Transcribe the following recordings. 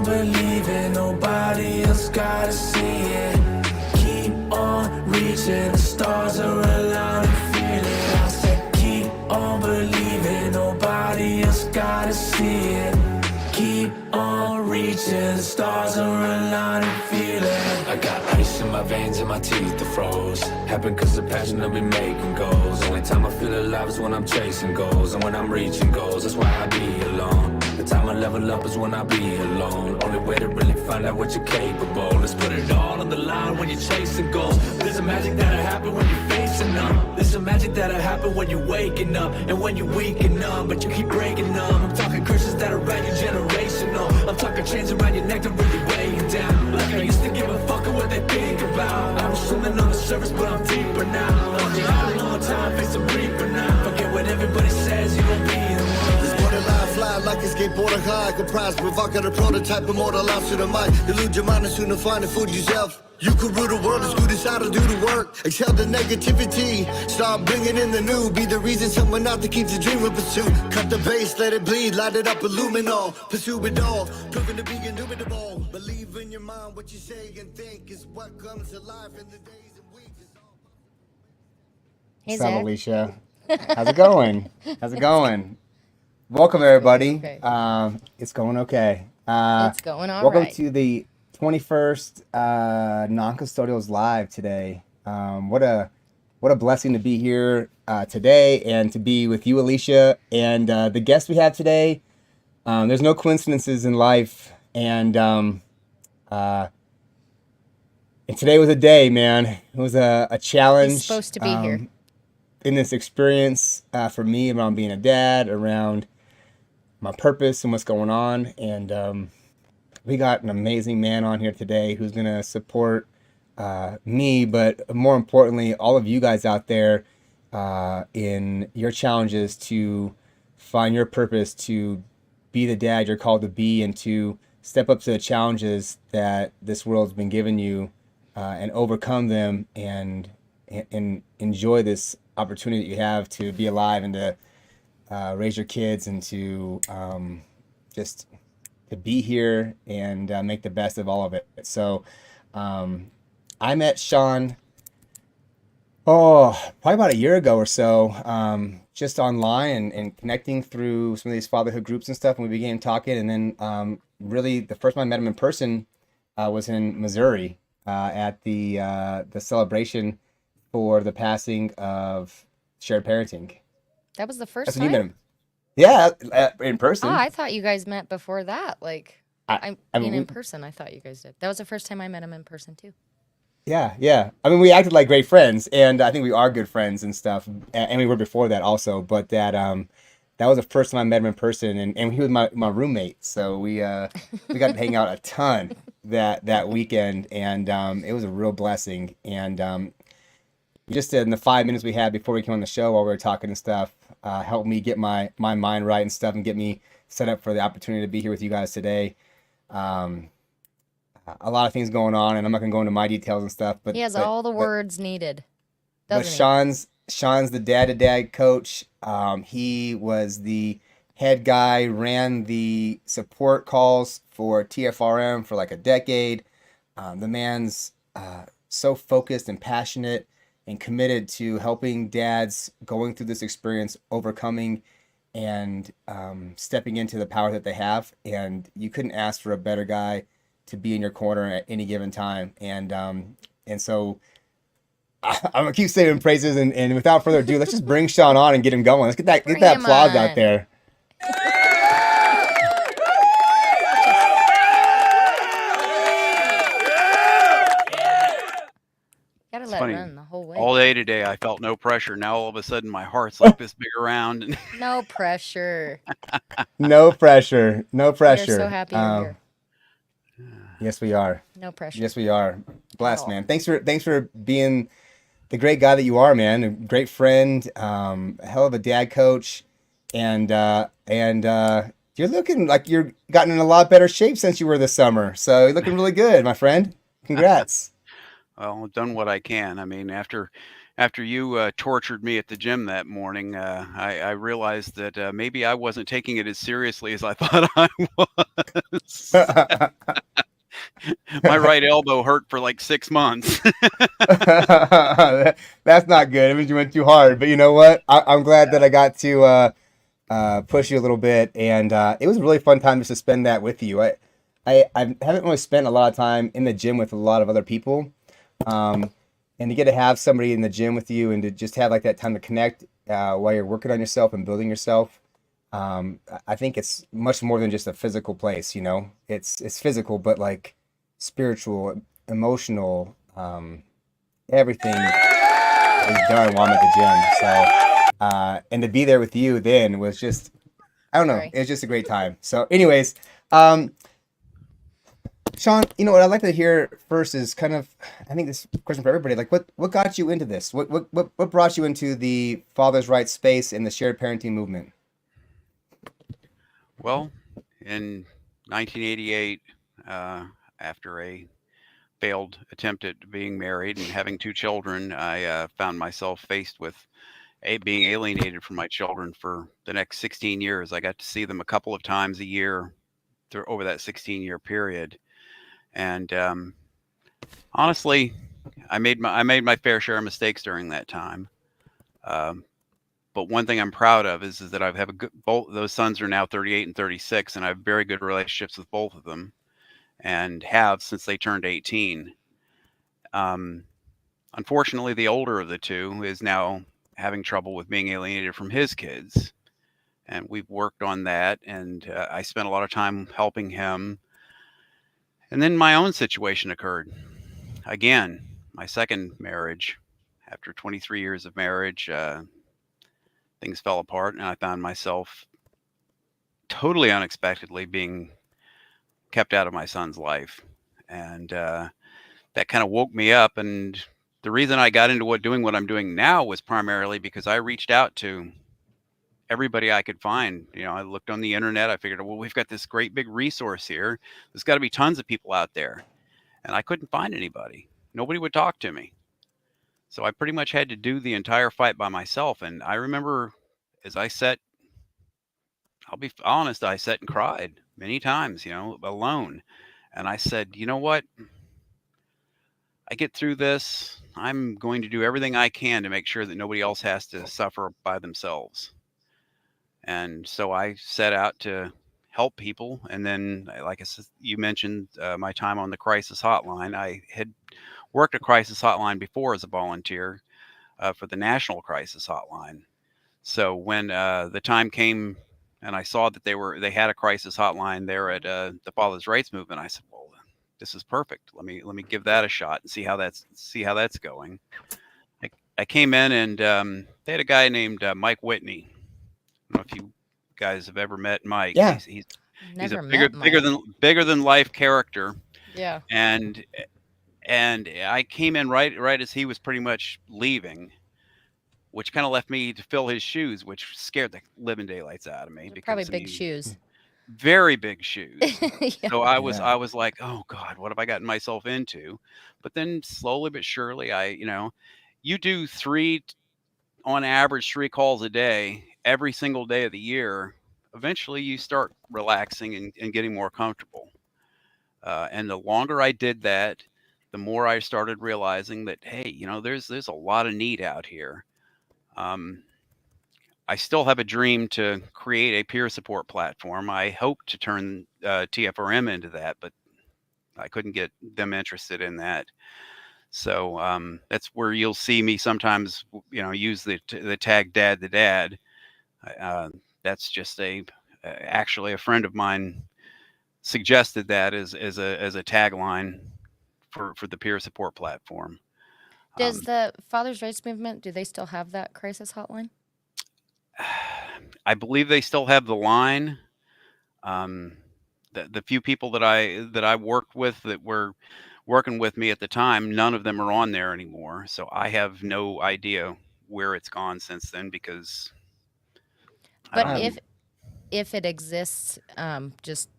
believing, nobody else gotta see it. Keep on reaching, the stars are aligning, feel it. I said keep on believing, nobody else gotta see it. Keep on reaching, the stars are aligning, feel it. I got ice in my veins and my teeth are froze. Happened cause the passion I've been making goals. Only time I feel alive is when I'm chasing goals. And when I'm reaching goals, that's why I be alone. The time I level up is when I be alone. Only way to really find out what you're capable. Let's put it all on the line when you're chasing goals. There's a magic that'll happen when you're facing them. There's a magic that'll happen when you're waking up. And when you're weak and numb, but you keep breaking them. I'm talking curses that are right your generational. I'm talking chains around your neck to really weigh you down. Like I used to give a fuck of what they think about. I'm swimming on the surface, but I'm deeper now. On the island all the time, face the reaper now. Forget what everybody says, you gon' be the one. This borderline fly like a skateboarder high. Comprised with vodka, the prototype, immortalized to the mic. Elude your mind and soon to find the food yourself. You could rule the world as good as how to do the work. Exhale the negativity, start bringing in the new. Be the reason someone out there keeps a dream in pursuit. Cut the bass, let it bleed, light it up, illumino. Pursue it all, proving to be indubitable. Believe in your mind, what you say and think is what comes to life in the days and weeks. Hey, What's up, Zach. Alicia? How's it going? How's it going? Welcome, everybody. Okay. It's going okay. It's going all welcome right. to the 21st Non-Custodials Live today. What a blessing to be here today and to be with you, Alicia, and the guest we have today. There's no coincidences in life, and today was a day, man. It was a challenge. He's supposed to be here. In this experience for me around being a dad, around my purpose and what's going on. And we got an amazing man on here today who's going to support me, but more importantly, all of you guys out there in your challenges to find your purpose, to be the dad you're called to be, and to step up to the challenges that this world's been giving you and overcome them and enjoy this opportunity that you have to be alive and to raise your kids and to just to be here and make the best of all of it. So I met Shawn probably about a year ago or so, just online and connecting through some of these fatherhood groups and stuff, and we began talking. And then really the first time I met him in person was in Missouri at the celebration for the passing of shared parenting. That was the first That's when you met time? him. Yeah, in person. Oh, I thought you guys met before that. Like, I I mean, mean, in person, I thought you guys did. That was the first time I met him in person, too. yeah. I mean, we acted like great friends, and I think we are good friends and stuff. And we were before that also. But that was the first time I met him in person, and he was my roommate. So we got to hang out a ton that weekend, and it was a real blessing. And just in the 5 minutes we had before we came on the show, while we were talking and stuff, helped me get my mind right and stuff, and get me set up for the opportunity to be here with you guys today. A lot of things going on, and I'm not gonna go into my details and stuff. But He has but, all the but, words needed, but doesn't Shawn's the dad-to-dad coach. He was the head guy, ran the support calls for TFRM for like a decade. The man's so focused and passionate and committed to helping dads going through this experience, overcoming and stepping into the power that they have. And you couldn't ask for a better guy to be in your corner at any given time. And so I'm gonna keep saying praises, and without further ado, let's just bring Shawn on and get him going. Let's get that Bring that him applause on. out there. Gotta let it funny. run the whole way. All day today, I felt no pressure. Now all of a sudden, my heart's like this big around. And No pressure. No pressure. No pressure. We're so happy you're here. Yes, we are. No pressure. Yes, we are. Blessed, all. man. Thanks for being the great guy that you are, man. A great friend, a hell of a dad coach, and you're looking like you're gotten in a lot better shape since you were this summer. So you're looking really good, my friend. Congrats. well, I've done what I can. I mean, after after you tortured me at the gym that morning, I realized that maybe I wasn't taking it as seriously as I thought I was. My right elbow hurt for like 6 months. That's not good. It means you went too hard. But you know what? I'm glad that I got to push you a little bit, and it was a really fun time just to spend that with you. I haven't really spent a lot of time in the gym with a lot of other people, and to get to have somebody in the gym with you and to just have like that time to connect while you're working on yourself and building yourself. I think it's much more than just a physical place. You know, it's physical, but like spiritual, emotional, everything is done while I'm at the gym. So, and to be there with you then was just, I don't know, Sorry. it was just a great time. So, anyways, Shawn, you know what I'd like to hear first is kind of, I think this question for everybody, like what got you into this? What brought you into the father's rights space and the shared parenting movement? Well, in 1988, after a failed attempt at being married and having 2 children, I found myself faced with being alienated from my children for the next 16 years. I got to see them a couple of times a year over that 16-year period, and honestly, I made my fair share of mistakes during that time. Um, but one thing I'm proud of is that I have a good, both those sons are now 38 and 36, and I have very good relationships with both of them, and have since they turned 18. Um, Unfortunately, the older of the two is now having trouble with being alienated from his kids, and we've worked on that. And I spent a lot of time helping him. And then my own situation occurred again. My second marriage, after 23 years of marriage, things fell apart, and I found myself totally unexpectedly being kept out of my son's life, and that kind of woke me up. And the reason I got into doing what I'm doing now was primarily because I reached out to everybody I could find. You know, I looked on the internet. I figured, well, we've got this great big resource here. There's got to be tons of people out there, and I couldn't find anybody. Nobody would talk to me, so I pretty much had to do the entire fight by myself. And I remember, as I sat, I'll be honest, I sat and cried many times, you know, alone. And I said, you know what? I get through this. I'm going to do everything I can to make sure that nobody else has to suffer by themselves. And so I set out to help people. And then, like I said, you mentioned my time on the crisis hotline. I had worked a crisis hotline before as a volunteer for the National Crisis Hotline. So when the time came and I saw that they had a crisis hotline there at the Father's Rights Movement, I said, well, this is perfect. Let me give that a shot and see how that's going. I came in, and they had a guy named Mike Whitney. I don't know if you guys have ever met Mike. Yeah. He's a Never met Mike. bigger than life character, Yeah. and I came in right as he was pretty much leaving, which kind of left me to fill his shoes, which scared the living daylights out of me. They're Because probably I big mean, shoes. very big shoes. Yeah. So Yeah. I was like, oh God, what have I gotten myself into? But then slowly but surely, you do on average 3 calls a day, every single day of the year. Eventually, you start relaxing and getting more comfortable. And the longer I did that, the more I started realizing that, hey, there's a lot of need out here. Um, I still have a dream to create a peer support platform. I hope to turn TFRM into that, but I couldn't get them interested in that. So that's where you'll see me sometimes, use the tag "Dad the Dad." That's just actually a friend of mine suggested that as a tagline for the peer support platform. Does the Father's Rights Movement, do they still have that crisis hotline? I believe they still have the line. The few people that I worked with that were working with me at the time, none of them are on there anymore. So I have no idea where it's gone since then, because I But don't know. if it exists, just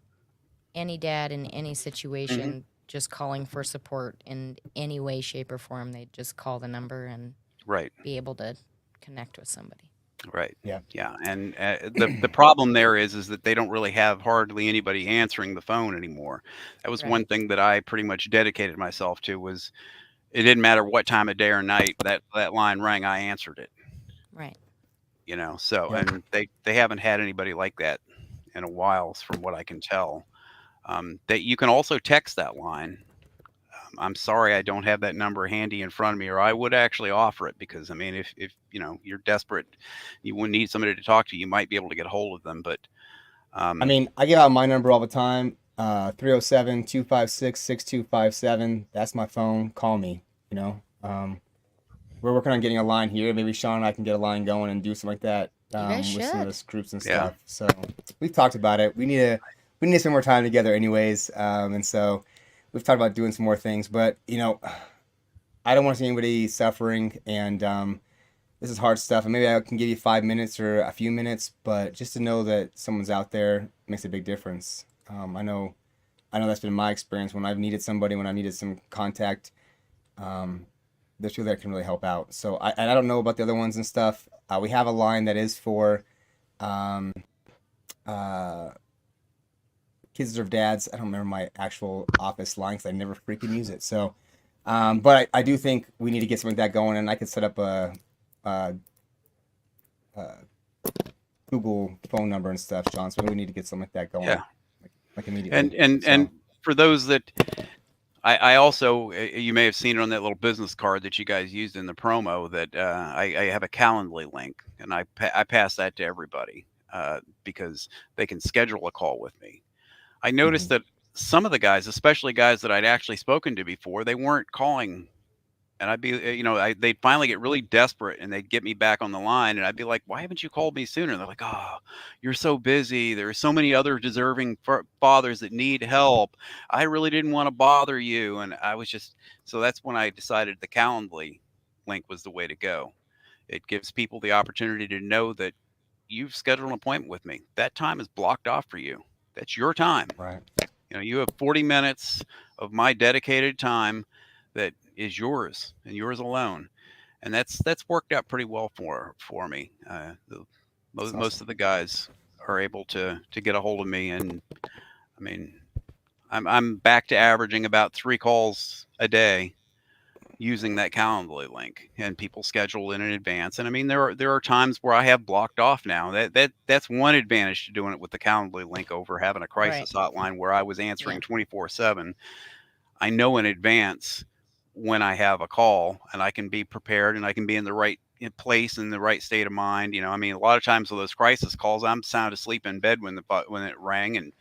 any dad in any Hmm. situation, just calling for support in any way, shape, or form, they just call the number and Right. be able to connect with somebody. Right. Yeah. Yeah. And the problem there is that they don't really have hardly anybody answering the phone anymore. That was one Right. thing that I pretty much dedicated myself to. Was it didn't matter what time of day or night that line rang, I answered it. Right. So Yep. and they haven't had anybody like that in a while, from what I can tell. That you can also text that line. I'm sorry I don't have that number handy in front of me, or I would actually offer it, because I mean, if you're desperate, you would need somebody to talk to, you might be able to get a hold of them. But I mean, I give out my number all the time, 307-256-6257. That's my phone. Call me, you know. We're working on getting a line here. Maybe Shawn and I can get a line going and do something like that You guys with some of should. those groups and Yeah. stuff. So we've talked about it. We need to spend more time together anyways. And so we've talked about doing some more things. But, I don't want to see anybody suffering. And this is hard stuff. And maybe I can give you 5 minutes or a few minutes, but just to know that someone's out there makes a big difference. I know that's been my experience when I've needed somebody, when I needed some contact. There's people that can really help out. So I don't know about the other ones and stuff. We have a line that is for um, uh, kids deserve dads. I don't remember my actual office line because I never freaking use it. So, but I do think we need to get something like that going, and I could set up a Google phone number and stuff, John. So we need to get something like that going, Yeah. like immediately. And for those that I also, you may have seen it on that little business card that you guys used in the promo, that I have a Calendly link, and I pass that to everybody because they can schedule a call with me. I noticed that some of the guys, especially guys that I'd actually spoken to before, they weren't calling. And I'd be, they'd finally get really desperate and they'd get me back on the line. And I'd be like, why haven't you called me sooner? And they're like, oh, you're so busy. There are so many other deserving fathers that need help. I really didn't want to bother you. And I was so that's when I decided the Calendly link was the way to go. It gives people the opportunity to know that you've scheduled an appointment with me. That time is blocked off for you. That's your time. Right. You have 40 minutes of my dedicated time that is yours and yours alone, and that's worked out pretty well for me. Most of the guys are able to get a hold of me, and I mean, I'm back to averaging about 3 calls a day using that Calendly link, and people schedule in advance. And I mean, there are times where I have blocked off now. That's one advantage to doing it with the Calendly link over having a crisis hotline where I was answering 24/7. I know in advance when I have a call, and I can be prepared, and I can be in the right place, in the right state of mind. I mean, a lot of times with those crisis calls, I'm sound asleep in bed when it rang, and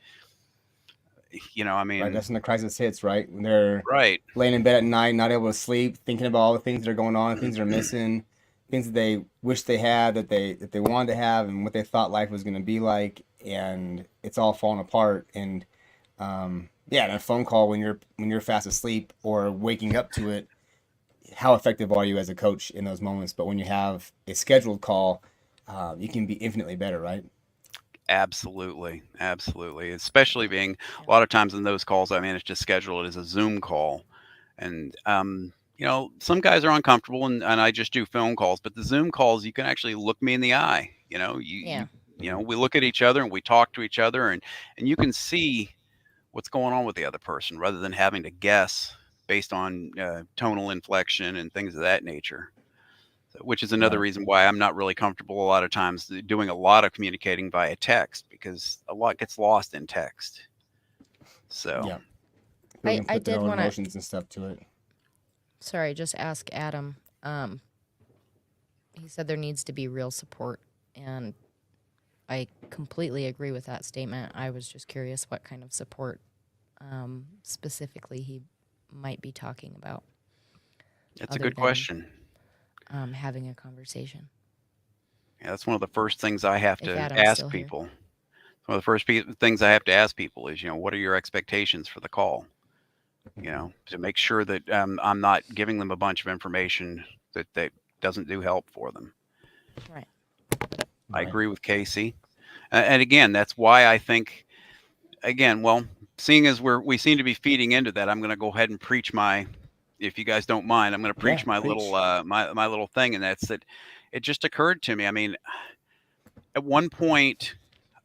I mean, Right, that's when the crisis hits, right? When they're right, laying in bed at night, not able to sleep, thinking about all the things that are going on, things they're missing, things that they wish they had, that they wanted to have, and what they thought life was going to be like, and it's all falling apart. And yeah, and a phone call when you're fast asleep or waking up to it, how effective are you as a coach in those moments? But when you have a scheduled call, you can be infinitely better, right? absolutely, especially being a lot of times in those calls I manage to schedule it as a Zoom call. And some guys are uncomfortable, and I just do phone calls, but the Zoom calls, you can actually look me in the eye. We look at each other and we talk to each other, and you can see what's going on with the other person rather than having to guess based on tonal inflection and things of that nature. Which is another Right. reason why I'm not really comfortable a lot of times doing a lot of communicating via text, because a lot gets lost in text. So Yeah. People can I put their did own wanna- emotions and stuff to it. Sorry, just ask Adam. He said there needs to be real support, and I completely agree with that statement. I was just curious what kind of support specifically he might be talking about. it's a Other good than- question. Having a conversation. Yeah, that's one of the first things I have If to Adam's ask still here. people. One of the first things I have to ask people is, what are your expectations for the call? To make sure that I'm not giving them a bunch of information that doesn't do help for them. Right. I agree with Casey. And again, that's why I think, seeing as we seem to be feeding into that, I'm going to go ahead and preach my if you guys don't mind, I'm going to Yeah, preach my little preach. my little thing, and that's that. It just occurred to me. I mean, at one point,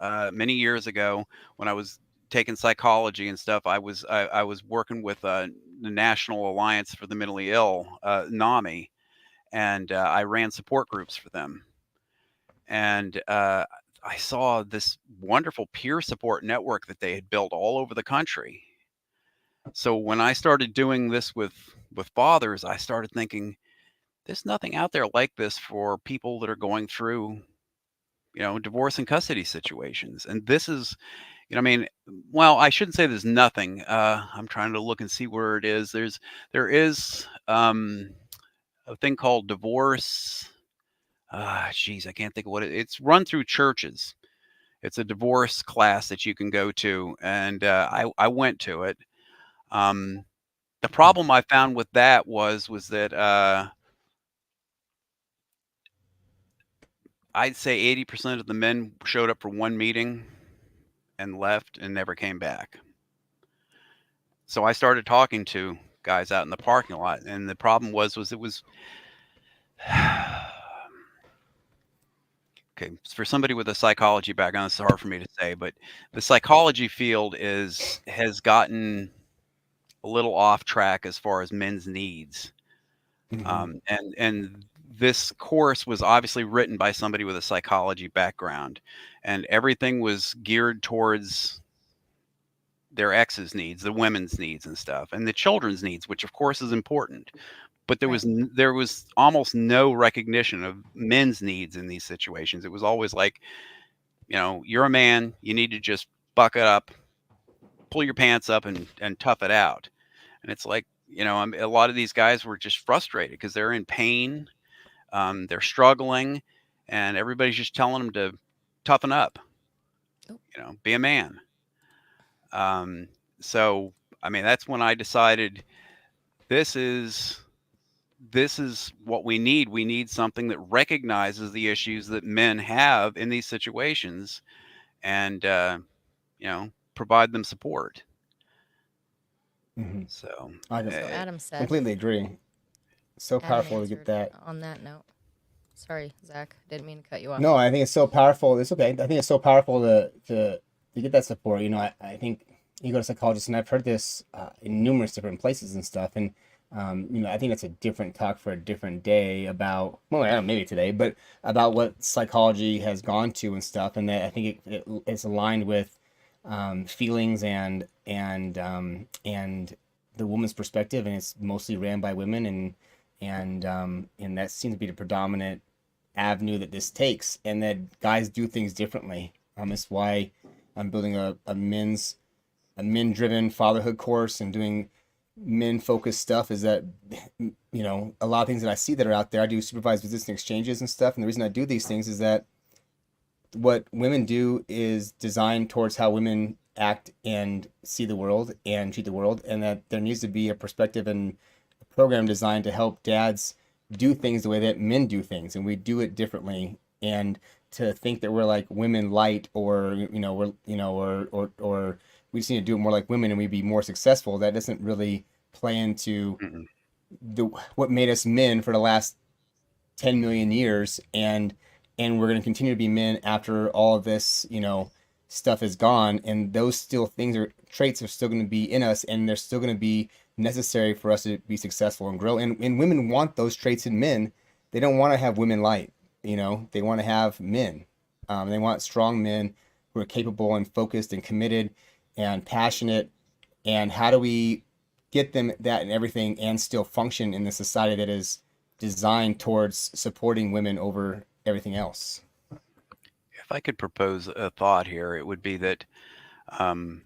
many years ago, when I was taking psychology and stuff, I was working with the National Alliance for the Mentally Ill, NAMI, and I ran support groups for them. And I saw this wonderful peer support network that they had built all over the country. So when I started doing this with fathers, I started thinking, there's nothing out there like this for people that are going through, divorce and custody situations. And this is, I mean, well, I shouldn't say there's nothing. I'm trying to look and see where it is. There is a thing called divorce. Geez, I can't think of what it's run through churches. It's a divorce class that you can go to, and I went to it. Um, the problem I found with that was that I'd say 80% of the men showed up for one meeting and left and never came back. So I started talking to guys out in the parking lot, and the problem was it was okay, for somebody with a psychology background, it's hard for me to say, but the psychology field has gotten a little off track as far as men's needs. Hmm. And this course was obviously written by somebody with a psychology background, and everything was geared towards their ex's needs, the women's needs and stuff, and the children's needs, which of course is important. But Right. there was almost no recognition of men's needs in these situations. It was always like, you're a man, you need to just buck it up, pull your pants up, and tough it out. And it's like, a lot of these guys were just frustrated because they're in pain, they're struggling, and everybody's just telling them to toughen up, Oh, be a man. Um, so, I mean, that's when I decided this is this is what we need. We need something that recognizes the issues that men have in these situations, and provide them support. Hmm. So, I so Adam said, completely agree. So Adam powerful to get answered that. on that note. Sorry, Zach, didn't mean to cut you off. No, I think it's so powerful. It's okay. I think it's so powerful to get that support. I think you go to psychologists, and I've heard this in numerous different places and stuff. And I think it's a different talk for a different day about, well, I don't know, maybe today, but about what psychology has gone to and stuff. And that I think it's aligned with feelings and the woman's perspective, and it's mostly ran by women, and that seems to be the predominant avenue that this takes, and that guys do things differently. It's why I'm building a men driven fatherhood course and doing men focused stuff. Is that a lot of things that I see that are out there. I do supervised business and exchanges and stuff, and the reason I do these things is that what women do is designed towards how women act and see the world and treat the world, and that there needs to be a perspective and a program designed to help dads do things the way that men do things, and we do it differently. And to think that we're like women light, or we're or we just need to do it more like women and we'd be more successful, that doesn't really play into mm-mm. the what made us men for the last 10 million years, and we're going to continue to be men after all of this stuff is gone, and those still things or traits are still going to be in us, and they're still going to be necessary for us to be successful and grow, and women want those traits in men. They don't want to have women light, they want to have men. They want strong men who are capable and focused and committed and passionate. And how do we get them that and everything and still function in the society that is designed towards supporting women over everything else? If I could propose a thought here, it would be that, um,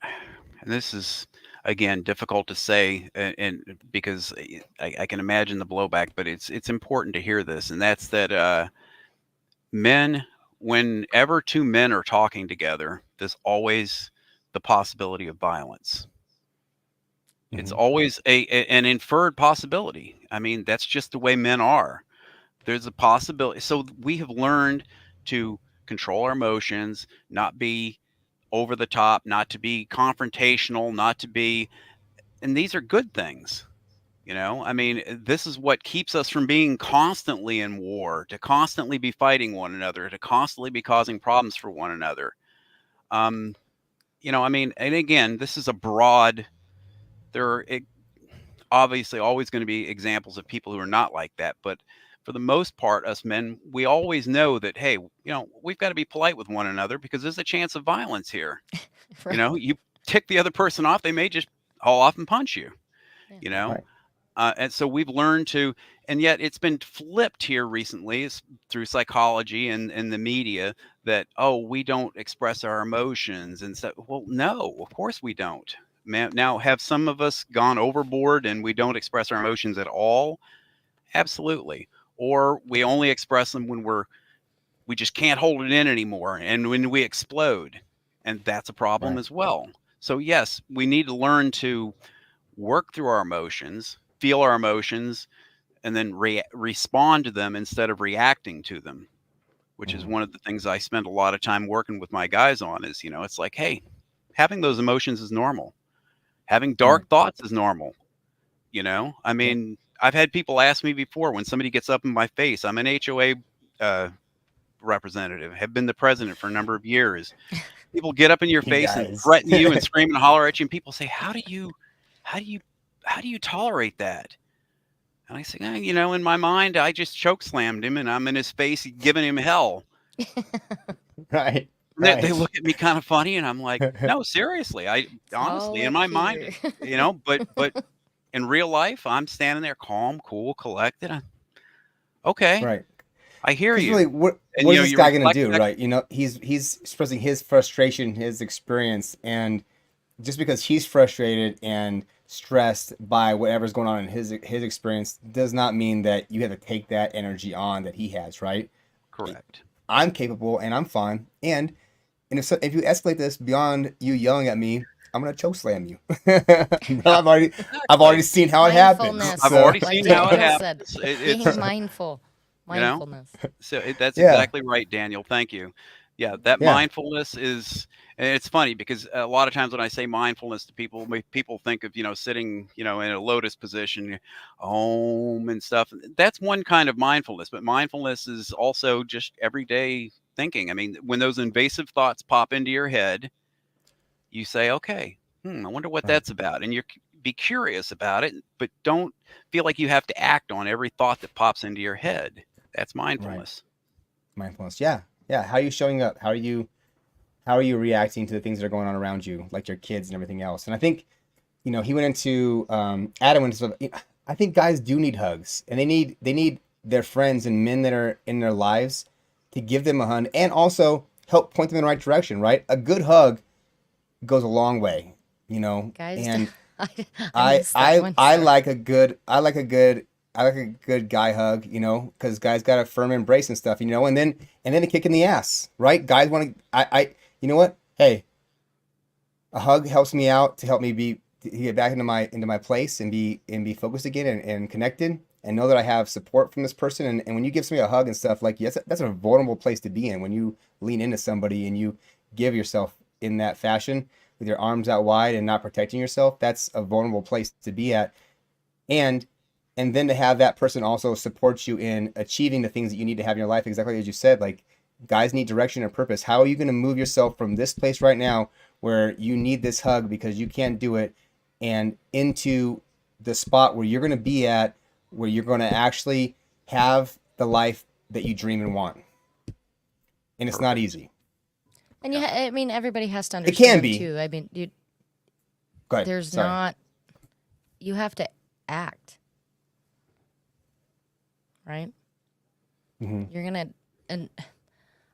and this is again difficult to say, and because I can imagine the blowback, but it's important to hear this, and that's that men, whenever two men are talking together, there's always the possibility of violence. It's Hmm. always an inferred possibility. I mean, that's just the way men are. There's a possibility. So we have learned to control our emotions, not be over the top, not to be confrontational, not to be and these are good things. I mean, this is what keeps us from being constantly in war, to constantly be fighting one another, to constantly be causing problems for one another. Um, I mean, and again, this is a broad, there are obviously always going to be examples of people who are not like that. But for the most part, us men, we always know that, hey, we've got to be polite with one another because there's a chance of violence here. Right. You tick the other person off, they may just haul off and punch you, Yeah. you know? Right. And so we've learned to, and yet it's been flipped here recently through psychology and the media that, oh, we don't express our emotions and stuff. Well, no, of course we don't. Now, have some of us gone overboard and we don't express our emotions at all? Absolutely. Or we only express them when we just can't hold it in anymore and when we explode. And that's a problem Right. as well. So, yes, we need to learn to work through our emotions, feel our emotions, and then respond to them instead of reacting to them, which is Mhm. one of the things I spend a lot of time working with my guys on is, it's like, hey, having those emotions is normal. Having Right. dark thoughts is normal. I Yeah. mean, I've had people ask me before when somebody gets up in my face, I'm an HOA uh, representative, have been the president for a number of years. People get up in your You face and guys. threaten you and scream and holler at you, and people say, how do you, how do you tolerate that? And I say, in my mind, I just choke slammed him, and I'm in his face giving him hell. Right. And they Right. look at me kind of funny, and I'm like, no, seriously, I It's all honestly, in up my mind, here. but in real life, I'm standing there calm, cool, collected. Okay, Right. I hear Because really, you. And what is this you guy gonna reflect do, back. right? He's expressing his frustration, his experience, and just because he's frustrated and stressed by whatever's going on in his experience does not mean that you have to take that energy on that he has, right? Correct. I'm capable and I'm fine, and if you escalate this beyond you yelling at me, I'm gonna choke slam you. I've already Exactly. seen how it happens. Mindfulness, I've So already like seen how it Daniel said, happens. being mindful. You know, Mindfulness. so that's yeah, exactly right, Daniel. Thank you. Yeah, that yeah, mindfulness is, and it's funny because a lot of times when I say mindfulness to people, people think of, sitting, in a lotus position, home and stuff. That's one kind of mindfulness, but mindfulness is also just everyday thinking. I mean, when those invasive thoughts pop into your head, you say, okay, I wonder what right, that's about. And be curious about it, but don't feel like you have to act on every thought that pops into your head. That's right. mindfulness. Mindfulness. Yeah, yeah. How are you showing up? How are you reacting to the things that are going on around you, like your kids and everything else? And I think, he went into Adam went into stuff. I think guys do need hugs, and they need their friends and men that are in their lives to give them a hug and also help point them in the right direction. Right, a good hug goes a long way. Guys, And I, I I missed that I one. I Sorry. like a good guy hug, because guys got a firm embrace and stuff, and then a kick in the ass, right? Guys want to you know what? Hey, a hug helps me out to help me to get back into my place and be focused again and connected and know that I have support from this person. And when you give somebody a hug and stuff, like, yes, that's a vulnerable place to be in when you lean into somebody and you give yourself in that fashion with your arms out wide and not protecting yourself. That's a vulnerable place to be at. And then to have that person also support you in achieving the things that you need to have in your life, exactly as you said. Like, guys need direction and purpose. How are you going to move yourself from this place right now where you need this hug because you can't do it, and into the spot where you're going to be at, where you're going to actually have the life that you dream and want? And it's not Perfect. easy. And Yeah. I mean, everybody has to It can understand be. too. I mean, Go ahead. there's Sorry. not, you have to act, right? Hmm. You're gonna, and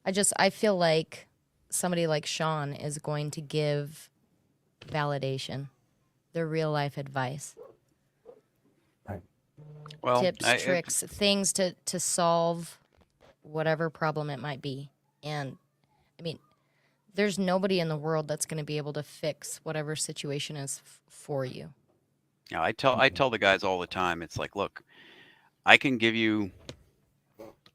I feel like somebody like Shawn is going to give validation, the real life advice, Right. Well, tips, tricks, things to solve whatever problem it might be. And I mean, there's nobody in the world that's going to be able to fix whatever situation is for you. yeah, I tell the guys all the time. It's like, look, I can give you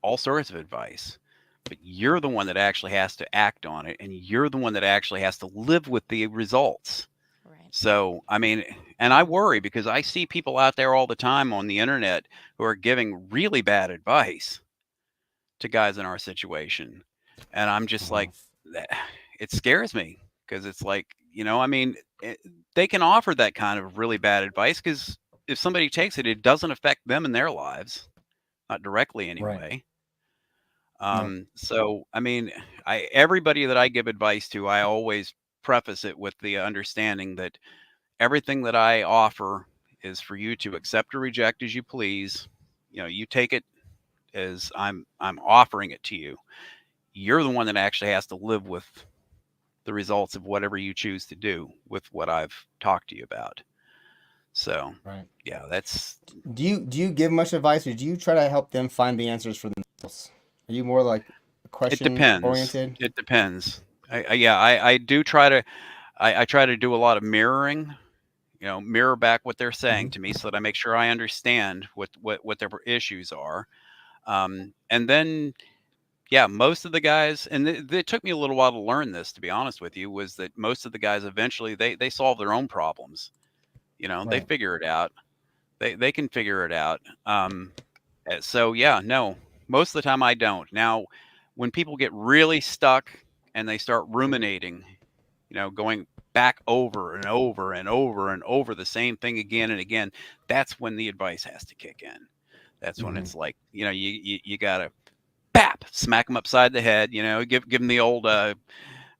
all sorts of advice, but you're the one that actually has to act on it, and you're the one that actually has to live with the results. Right. So, I mean, and I worry because I see people out there all the time on the internet who are giving really bad advice to guys in our situation. And I'm just like, "That- it scares me because it's like, I mean, they can offer that kind of really bad advice because if somebody takes it, it doesn't affect them in their lives, not directly Right. anyway. No. So, I mean, everybody that I give advice to, I always preface it with the understanding that everything that I offer is for you to accept or reject as you please. You take it as I'm offering it to you. You're the one that actually has to live with the results of whatever you choose to do with what I've talked to you about. So, Right. yeah, that's Do you give much advice, or do you try to help them find the answers for themselves? Are you more like it question depends. oriented? It depends. I do try to I try to do a lot of mirroring, mirror back what they're saying Hmm. to me so that I make sure I understand what their issues are. And then, yeah, most of the guys, and it took me a little while to learn this, to be honest with you, was that most of the guys eventually they solve their own problems. They Right. figure it out. They can figure it out. So yeah, no, most of the time I don't. Now, when people get really stuck and they start ruminating, going back over and over and over and over the same thing again and again, that's when the advice has to kick in. That's when Hmm. it's like, you gotta bap, smack them upside the head, give them the old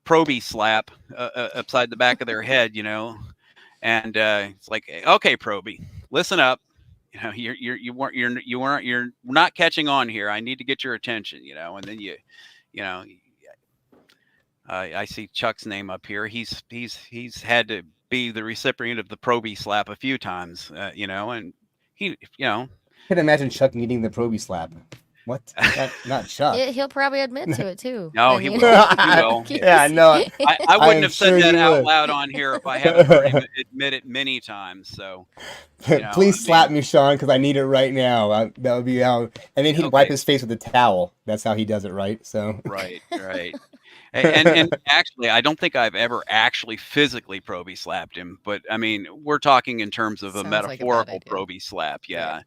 proby slap upside the back of their head, and it's like, okay, proby, listen up. You're not catching on here. I need to get your attention, and then you know, I see Chuck's name up here. He's had to be the recipient of the Proby slap a few times, and he, I can imagine Chuck needing the Proby slap. What? Not Chuck. He'll probably admit to it too. no, I he mean, will. He will. Yeah, no, I I wouldn't am have said sure that he out would. loud on here if I haven't heard him admit it many times. So, I Please slap mean, me, Shawn, because I need it right now. That would be how. And then he'd wipe okay, his face with a towel. That's how he does it, right? So. right, right. And actually, I don't think I've ever actually physically Proby slapped him, but I mean, we're talking in terms of a sounds like a bad metaphorical idea. Proby slap. Yeah.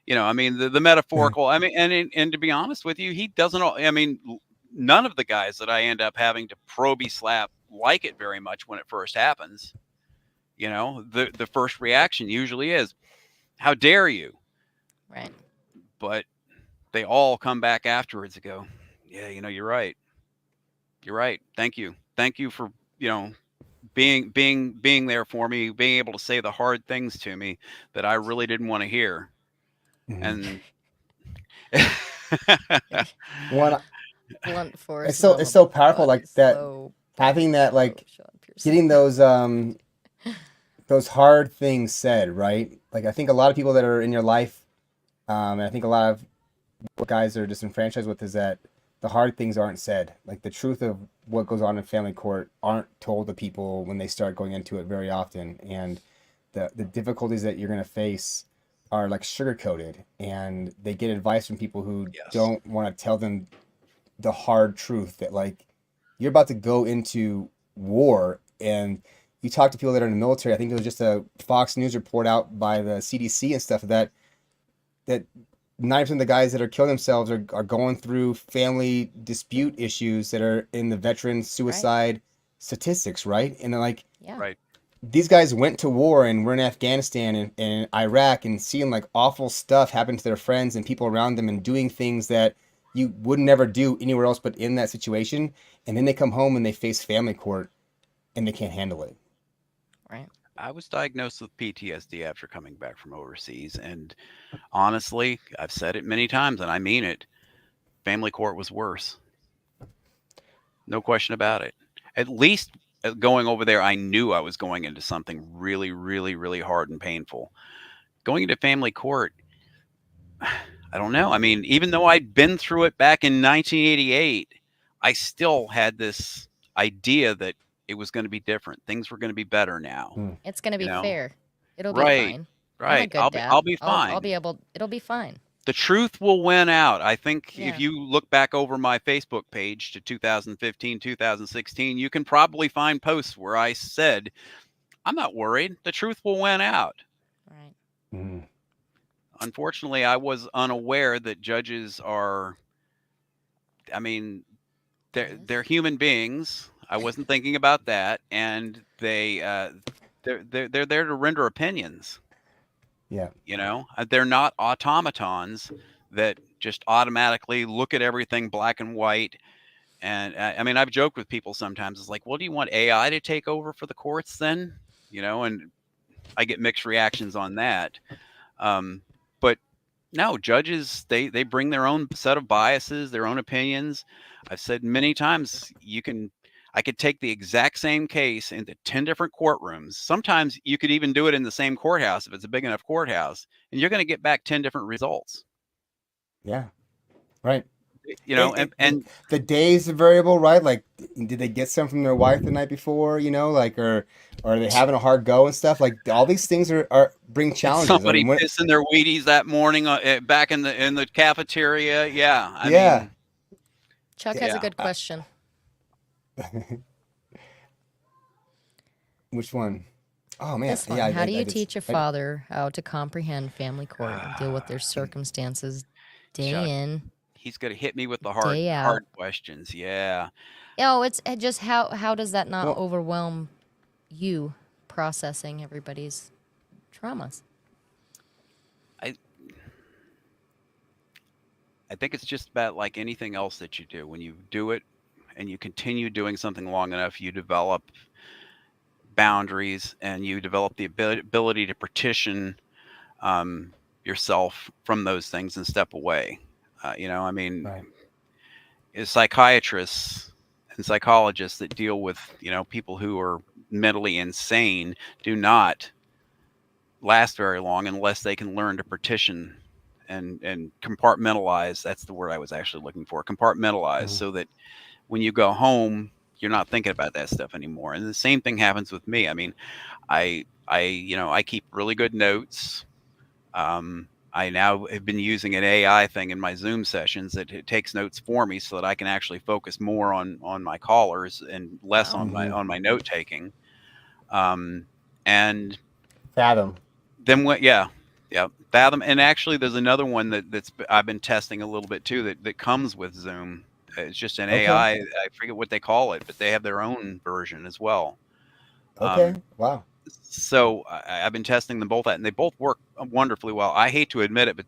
Yeah. I mean, the metaphorical, I mean, and to be honest with you, he doesn't, I mean, none of the guys that I end up having to Proby slap like it very much when it first happens. The first reaction usually is, how dare you? Right. But they all come back afterwards and go, yeah, you're right. You're right. Thank you. Thank you for, being there for me, being able to say the hard things to me that I really didn't want to hear. Mhm. And One, Blunt it's force, so numb it's a so powerful, body like that, slow, having body that, blow, like Shawn Pearson. getting those hard things said, right? Like I think a lot of people that are in your life, and I think a lot of what guys are disenfranchised with is that the hard things aren't said. Like the truth of what goes on in family court aren't told to people when they start going into it very often, and the difficulties that you're gonna face are like sugar coated, and they get advice from people who yes, don't want to tell them the hard truth that like you're about to go into war. And you talk to people that are in the military. I think there was just a Fox News report out by the CDC and stuff that 90% of the guys that are killing themselves are going through family dispute issues that are in the veteran Right. suicide statistics, right? And they're like, Yeah. right. these guys went to war and were in Afghanistan and Iraq and seeing like awful stuff happen to their friends and people around them and doing things that you would never do anywhere else but in that situation. And then they come home and they face family court and they can't handle it. Right. I was diagnosed with PTSD after coming back from overseas. And honestly, I've said it many times and I mean it. Family court was worse. No question about it. At least going over there, I knew I was going into something really, really, really hard and painful. Going into family court, I don't know. I mean, even though I'd been through it back in 1988, I still had this idea that it was going to be different. Things were going to be better now, Hmm. It's gonna you be know? fair. It'll be Right. fine. I'm a Right. good I'll dad. be I'll fine. be able. It'll be fine. The truth will win out. I think if Yeah. you look back over my Facebook page to 2015, 2016, you can probably find posts where I said I'm not worried. The truth will win out. Right. Mhm. Unfortunately, I was unaware that judges are, I mean, they're Biased. human beings. I wasn't thinking about that, and they're there to render opinions. Yeah. You know, they're not automatons that just automatically look at everything black and white. And I mean, I've joked with people sometimes. It's like, well, do you want AI to take over for the courts then? You know, and I get mixed reactions on that. But no, judges, they bring their own set of biases, their own opinions. I've said many times, I could take the exact same case into 10 different courtrooms. Sometimes you could even do it in the same courthouse if it's a big enough courthouse, and you're going to get back 10 different results. Yeah. Right. You know, and The days are variable, right? Like, did they get some from their wife the night before? You know, like, or are they having a hard go and stuff? Like, all these things are bring did challenges. I somebody mean, when, piss in their Wheaties that morning back in the cafeteria? Yeah, I yeah. mean, Chuck has a yeah. good question. Which one? Oh man, This one. yeah. How do you I teach a father how to comprehend family court and deal with their circumstances day Chuck, in, he's going to hit me with the day out? hard questions. Yeah. Oh, it's just how does that not well, overwhelm you processing everybody's traumas? I I think it's just about like anything else that you do. When you do it and you continue doing something long enough, you develop boundaries and you develop the ability to partition yourself from those things and step away. You know, I mean, right. psychiatrists and psychologists that deal with, you know, people who are mentally insane do not last very long unless they can learn to partition and compartmentalize. That's the word I was actually looking for. Compartmentalize, Mhm. so that when you go home, you're not thinking about that stuff anymore. And the same thing happens with me. I mean, you know, I keep really good notes. I now have been using an AI thing in my Zoom sessions that it takes notes for me so that I can actually focus more on my callers and less Wow. Mhm. on my note taking. And Fathom. then what? Yeah, yeah, Fathom. And actually, there's another one that's I've been testing a little bit too that comes with Zoom. It's just an Okay. AI. I forget what they call it, but they have their own version as well. Okay. Um, Wow. so I've been testing them both out, and they both work wonderfully well. I hate to admit it, but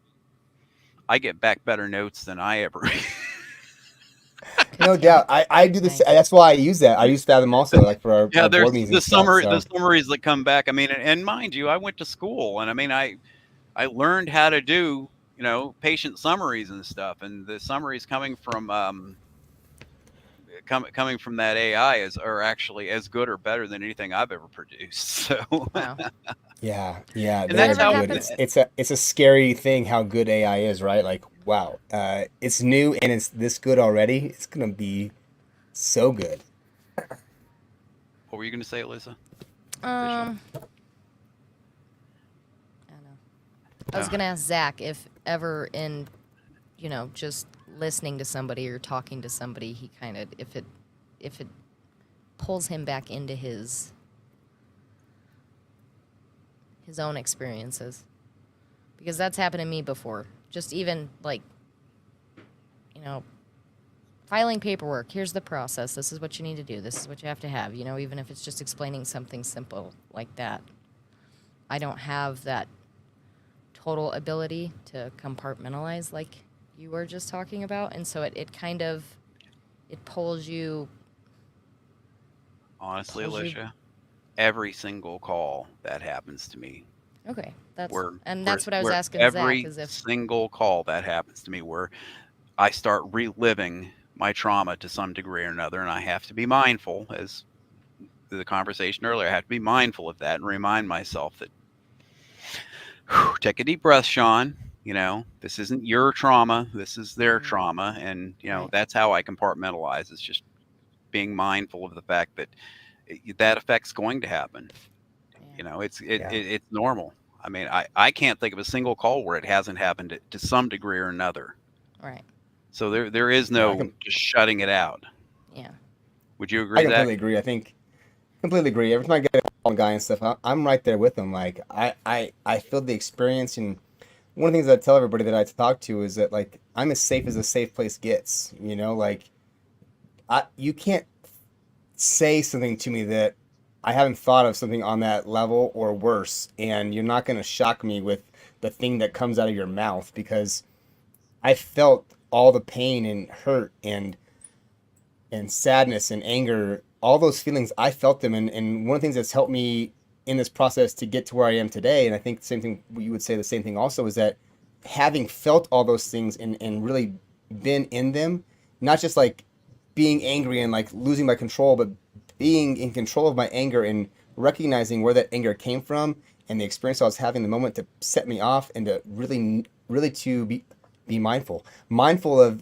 I get back better notes than I ever. No Yeah. doubt. I do this. Nice. That's why I use that. I use Fathom also, like for Yeah, our there's board meetings and stuff. the So summaries that come back. I mean, and mind you, I went to school, and I mean, I learned how to do, you know, patient summaries and stuff, and the summaries coming from that AI are actually as good or better than anything I've ever produced. So, Wow. yeah, yeah, and they are that's Whatever how good. happens. It's a scary thing how good AI is, right? Like, wow, it's new and it's this good already. It's gonna be so good. what were you going to say, Alyssa? Official. I don't know. I was Oh, gonna ask Zach if ever in, just listening to somebody or talking to somebody, he kind of if it pulls him back into his own experiences, because that's happened to me before. Just even like, you know, filing paperwork. Here's the process. This is what you need to do. This is what you have to have. Even if it's just explaining something simple like that. I don't have that total ability to compartmentalize like you were just talking about, and so it kind of it honestly, pulls you. Alicia, every single call that happens to me, Okay, that's where and that's what I was where asking Zach, every is if single call that happens to me, where I start reliving my trauma to some degree or another, and I have to be mindful, as the conversation earlier, I have to be mindful of that and remind myself that, whew, take a deep breath, Shawn. You know, this isn't your trauma, this is their trauma, and you know right, that's how I compartmentalize. It's just being mindful of the fact that that effect's going to happen. yeah, You know, Yeah, it's normal. I mean, I can't think of a single call where it hasn't happened to some degree or another. right, So there is no, no just shutting it out. yeah, Would you I agree, Zach? completely agree. I think completely agree. Every time I get guy and stuff, I'm right there with him. Like I feel the experience, and one of the things I tell everybody that I talk to is that like I'm as safe as a safe place gets. You know, like you can't say something to me that I haven't thought of something on that level or worse, and you're not going to shock me with the thing that comes out of your mouth because I felt all the pain and hurt and sadness and anger, all those feelings, I felt them. And one of the things that's helped me in this process to get to where I am today, and I think the same thing, you would say the same thing also, is that having felt all those things and really been in them, not just like being angry and like losing my control, but being in control of my anger and recognizing where that anger came from and the experience I was having, the moment to set me off and to really to be mindful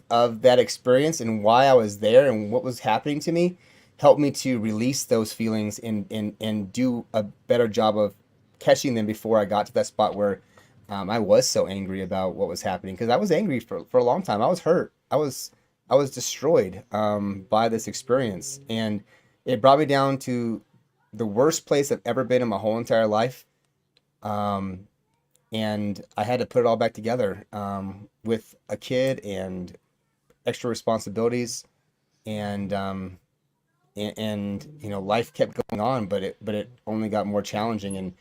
of that experience and why I was there and what was happening to me, helped me to release those feelings and do a better job of catching them before I got to that spot where I was so angry about what was happening, because I was angry for a long time. I was hurt. I was destroyed by this experience, and it brought me down to the worst place I've ever been in my whole entire life. Um, and I had to put it all back together with a kid and extra responsibilities, and you know, life kept going on, but it only got more challenging, and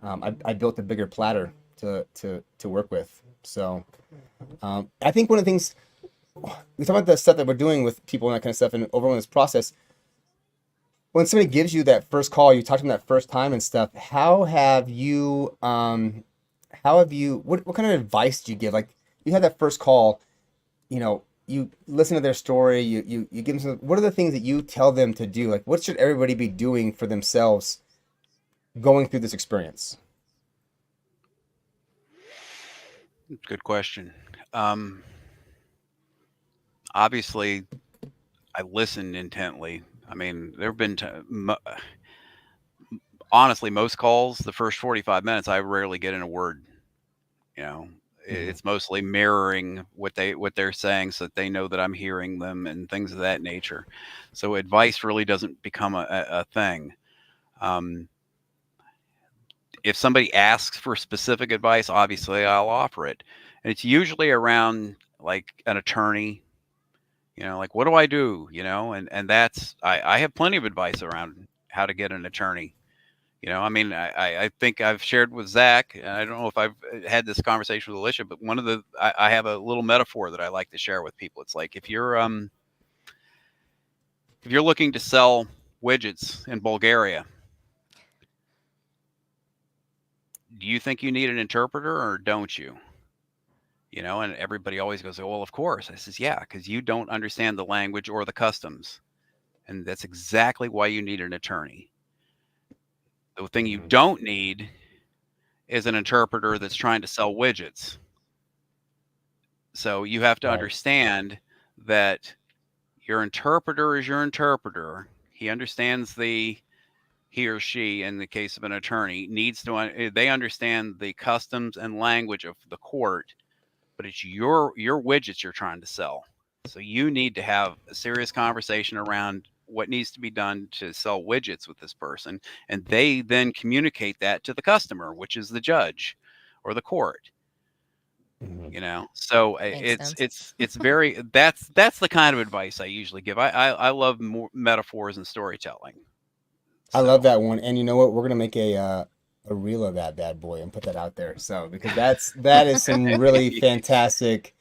I built a bigger platter to work with. So I think one of the things we talk about, the stuff that we're doing with people and that kind of stuff, and overall in this process, when somebody gives you that first call, you talk to them that first time and stuff. What kind of advice do you give? Like, you had that first call, you know, you listen to their story, you give them some, what are the things that you tell them to do? Like, what should everybody be doing for themselves going through this experience? Good question. Um, Obviously, I listened intently. I mean, there have been honestly, most calls, the first 45 minutes, I rarely get in a word. You know, Mhm. it's mostly mirroring what they're saying so that they know that I'm hearing them and things of that nature. So advice really doesn't become a thing. Um, if somebody asks for specific advice, obviously I'll offer it. And it's usually around like an attorney, like what do I do? And that's I have plenty of advice around how to get an attorney. I mean, I think I've shared with Zach, and I don't know if I've had this conversation with Alicia, but I have a little metaphor that I like to share with people. It's like if you're looking to sell widgets in Bulgaria, do you think you need an interpreter or don't you? And everybody always goes, "Oh, well, of course." I says, "Yeah, because you don't understand the language or the customs, and that's exactly why you need an attorney. The thing you don't need is an interpreter that's trying to sell widgets. So you have to Right. understand that your interpreter is your interpreter. He understands he or she, in the case of an attorney, they understand the customs and language of the court, but it's your widgets you're trying to sell. So you need to have a serious conversation around what needs to be done to sell widgets with this person, and they then communicate that to the customer, which is the judge or the court. Mhm. So Makes it's sense. it's very that's the kind of advice I usually give. I love more metaphors and storytelling. I love So that one, and you know what? We're gonna make a reel of that bad boy and put that out there. So because that is some really fantastic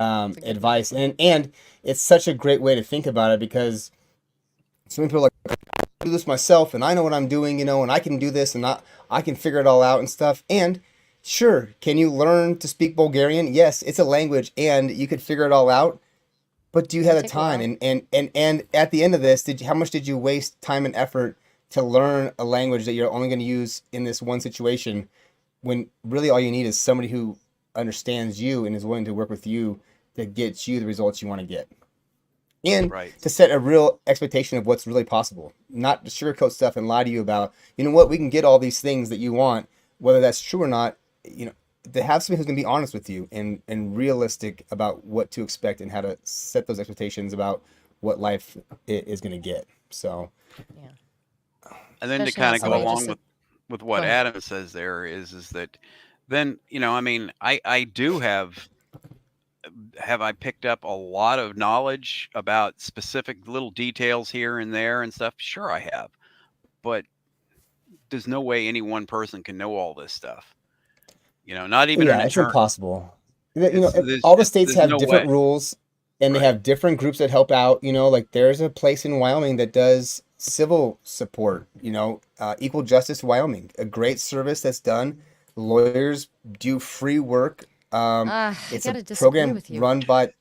It's a good one. advice, and it's such a great way to think about it, because so many people are like, I do this myself and I know what I'm doing, and I can do this and I can figure it all out and stuff. And sure, can you learn to speak Bulgarian? Yes, it's a language and you could figure it all out. But do you have It'll the take a time? while. And at the end of this, how much did you waste time and effort to learn a language that you're only going to use in this one situation, when really all you need is somebody who understands you and is willing to work with you to get you the results you want to get, and right, to set a real expectation of what's really possible, not to sugarcoat stuff and lie to you about, you know what, we can get all these things that you want, whether that's true or not. To have somebody who's going to be honest with you and realistic about what to expect and how to set those expectations about what life is going to get. So Yeah. And then to Especially when kind of go somebody along just with go what ahead. Adam says there is that then, I mean, I do have I picked up a lot of knowledge about specific little details here and there and stuff? Sure, I have. But there's no way any one person can know all this stuff. Not even an Yeah, it's attorney. impossible. It's All the states there's have no different way. rules, and they Right. have different groups that help out. Like there's a place in Wyoming that does civil support. Equal Justice Wyoming, a great service that's done. Lawyers do free work. I It's a gotta disagree program with you. run by.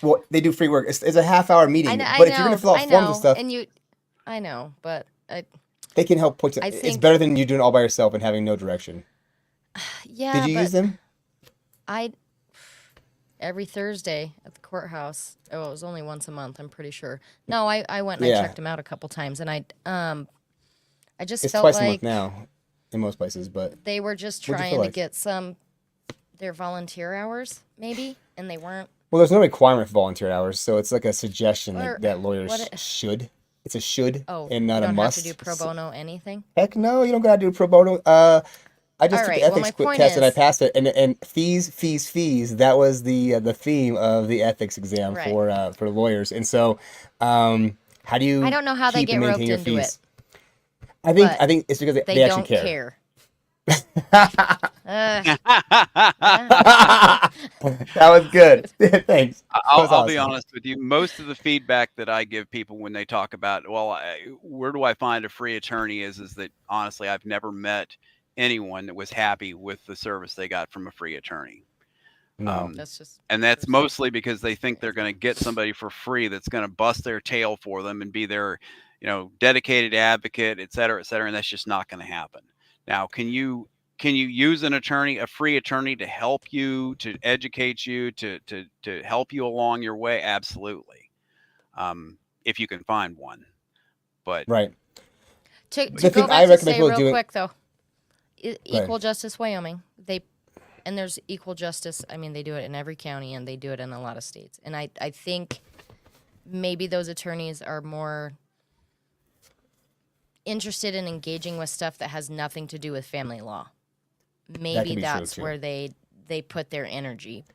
Well, they do free work. It's a half-hour I know, meeting, I but if you're gonna know, fill out I forms and know, stuff, and I know, but they can help put. I It's think, better than you doing it all by yourself and having no direction. Did yeah, you use but them? I every Thursday at the courthouse. Oh, it was only once a month, I'm pretty sure. No, I went and I Yeah, checked them out a couple times, and I just it's felt twice a month like now in most places. But they were just what'd you feel trying to like? get their volunteer hours, maybe, and they weren't. Well, there's no requirement for volunteer hours, so it's like a suggestion Or that what? lawyers should. It's a should Oh, and you not a don't have to do must. pro bono anything. Heck no, you don't gotta do pro bono. I just All took the right. Well, my ethics point test and I is, passed it. And fees. That was the theme of the ethics exam right. for lawyers. And so, how do I you don't know how they keep and get maintain roped your into it, fees? I think but I think it's because they they actually don't care. care. Uh, That was good. Thanks. That was I'll be awesome. honest with you. Most of the feedback that I give people when they talk about, well, where do I find a free attorney is that honestly, I've never met anyone that was happy with the service they got from a free attorney. No. Um, that's just and that's personal. mostly because they think they're going to get somebody for free that's going to bust their tail for them and be their, dedicated advocate, et cetera, et cetera. And that's just not going to happen. Now, can you use an attorney, a free attorney, to help you, to educate you, to help you along your way? Absolutely, if you can find one. But Right. To The go thing I back to recommend say people real doing. quick though, Go ahead. Equal Justice Wyoming, and there's Equal Justice. I mean, they do it in every county and they do it in a lot of states. And I think maybe those attorneys are more interested in engaging with stuff that has nothing to do with family law. That Maybe can be true that's too. where they put their energy.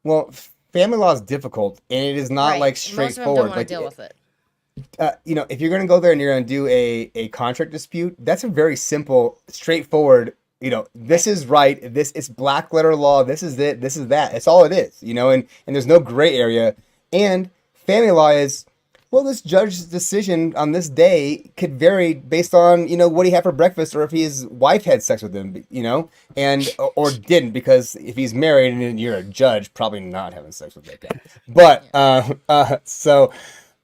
Well, family law is difficult, and it is not like Right. Most of them don't straightforward. want to Like, deal with it. if you're gonna go there and you're gonna do a contract dispute, that's a very simple, straightforward. This Right. is right. This it's black letter law. This is it. This is that. It's all it is. And there's no gray area. And family law is, well, this judge's decision on this day could vary based on what he had for breakfast or if his wife had sex with him. And or didn't, because if he's married and you're a judge, probably not having sex with that guy. But so.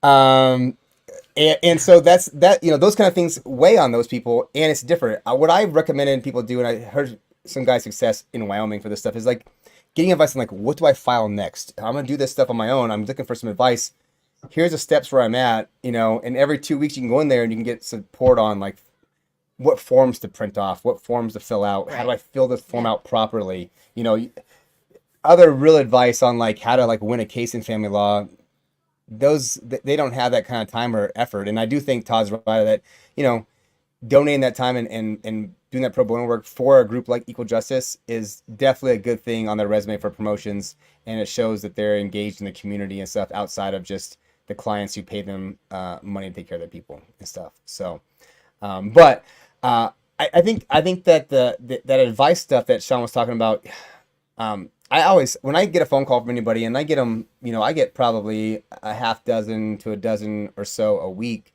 And so that's that. Those kind of things weigh on those people, and it's different. What I recommended people do, and I heard some guy's success in Wyoming for this stuff, is like getting advice on like, what do I file next? I'm gonna do this stuff on my own. I'm looking for some advice. Here's the steps where I'm at, and every 2 weeks you can go in there and you can get support on like what forms to print off, what forms to fill out, how do I Right. fill this form Yeah. out properly. Other real advice on like how to like win a case in family law. They don't have that kind of time or effort, and I do think Todd's right that donating that time and doing that pro bono work for a group like Equal Justice is definitely a good thing on their resume for promotions, and it shows that they're engaged in the community and stuff outside of just the clients who pay them money to take care of their people and stuff. So, but I think that that advice stuff that Shawn was talking about. I always, when I get a phone call from anybody, and I get them, I get probably a half dozen to a dozen or so a week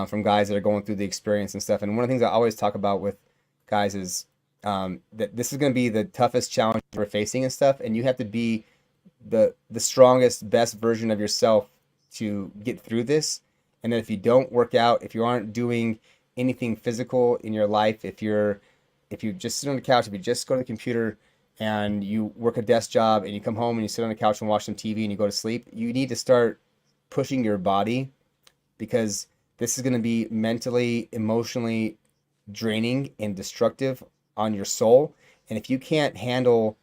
from guys that are going through the experience and stuff. And one of the things I always talk about with guys is that this is going to be the toughest challenge we're facing and stuff, and you have to be the strongest, best version of yourself to get through this. And that if you don't work out, if you aren't doing anything physical in your life, if you just sit on the couch, if you just go to the computer and you work a desk job and you come home and you sit on the couch and watch some TV and you go to sleep, you need to start pushing your body, because this is going to be mentally, emotionally draining and destructive on your soul. And if you can't handle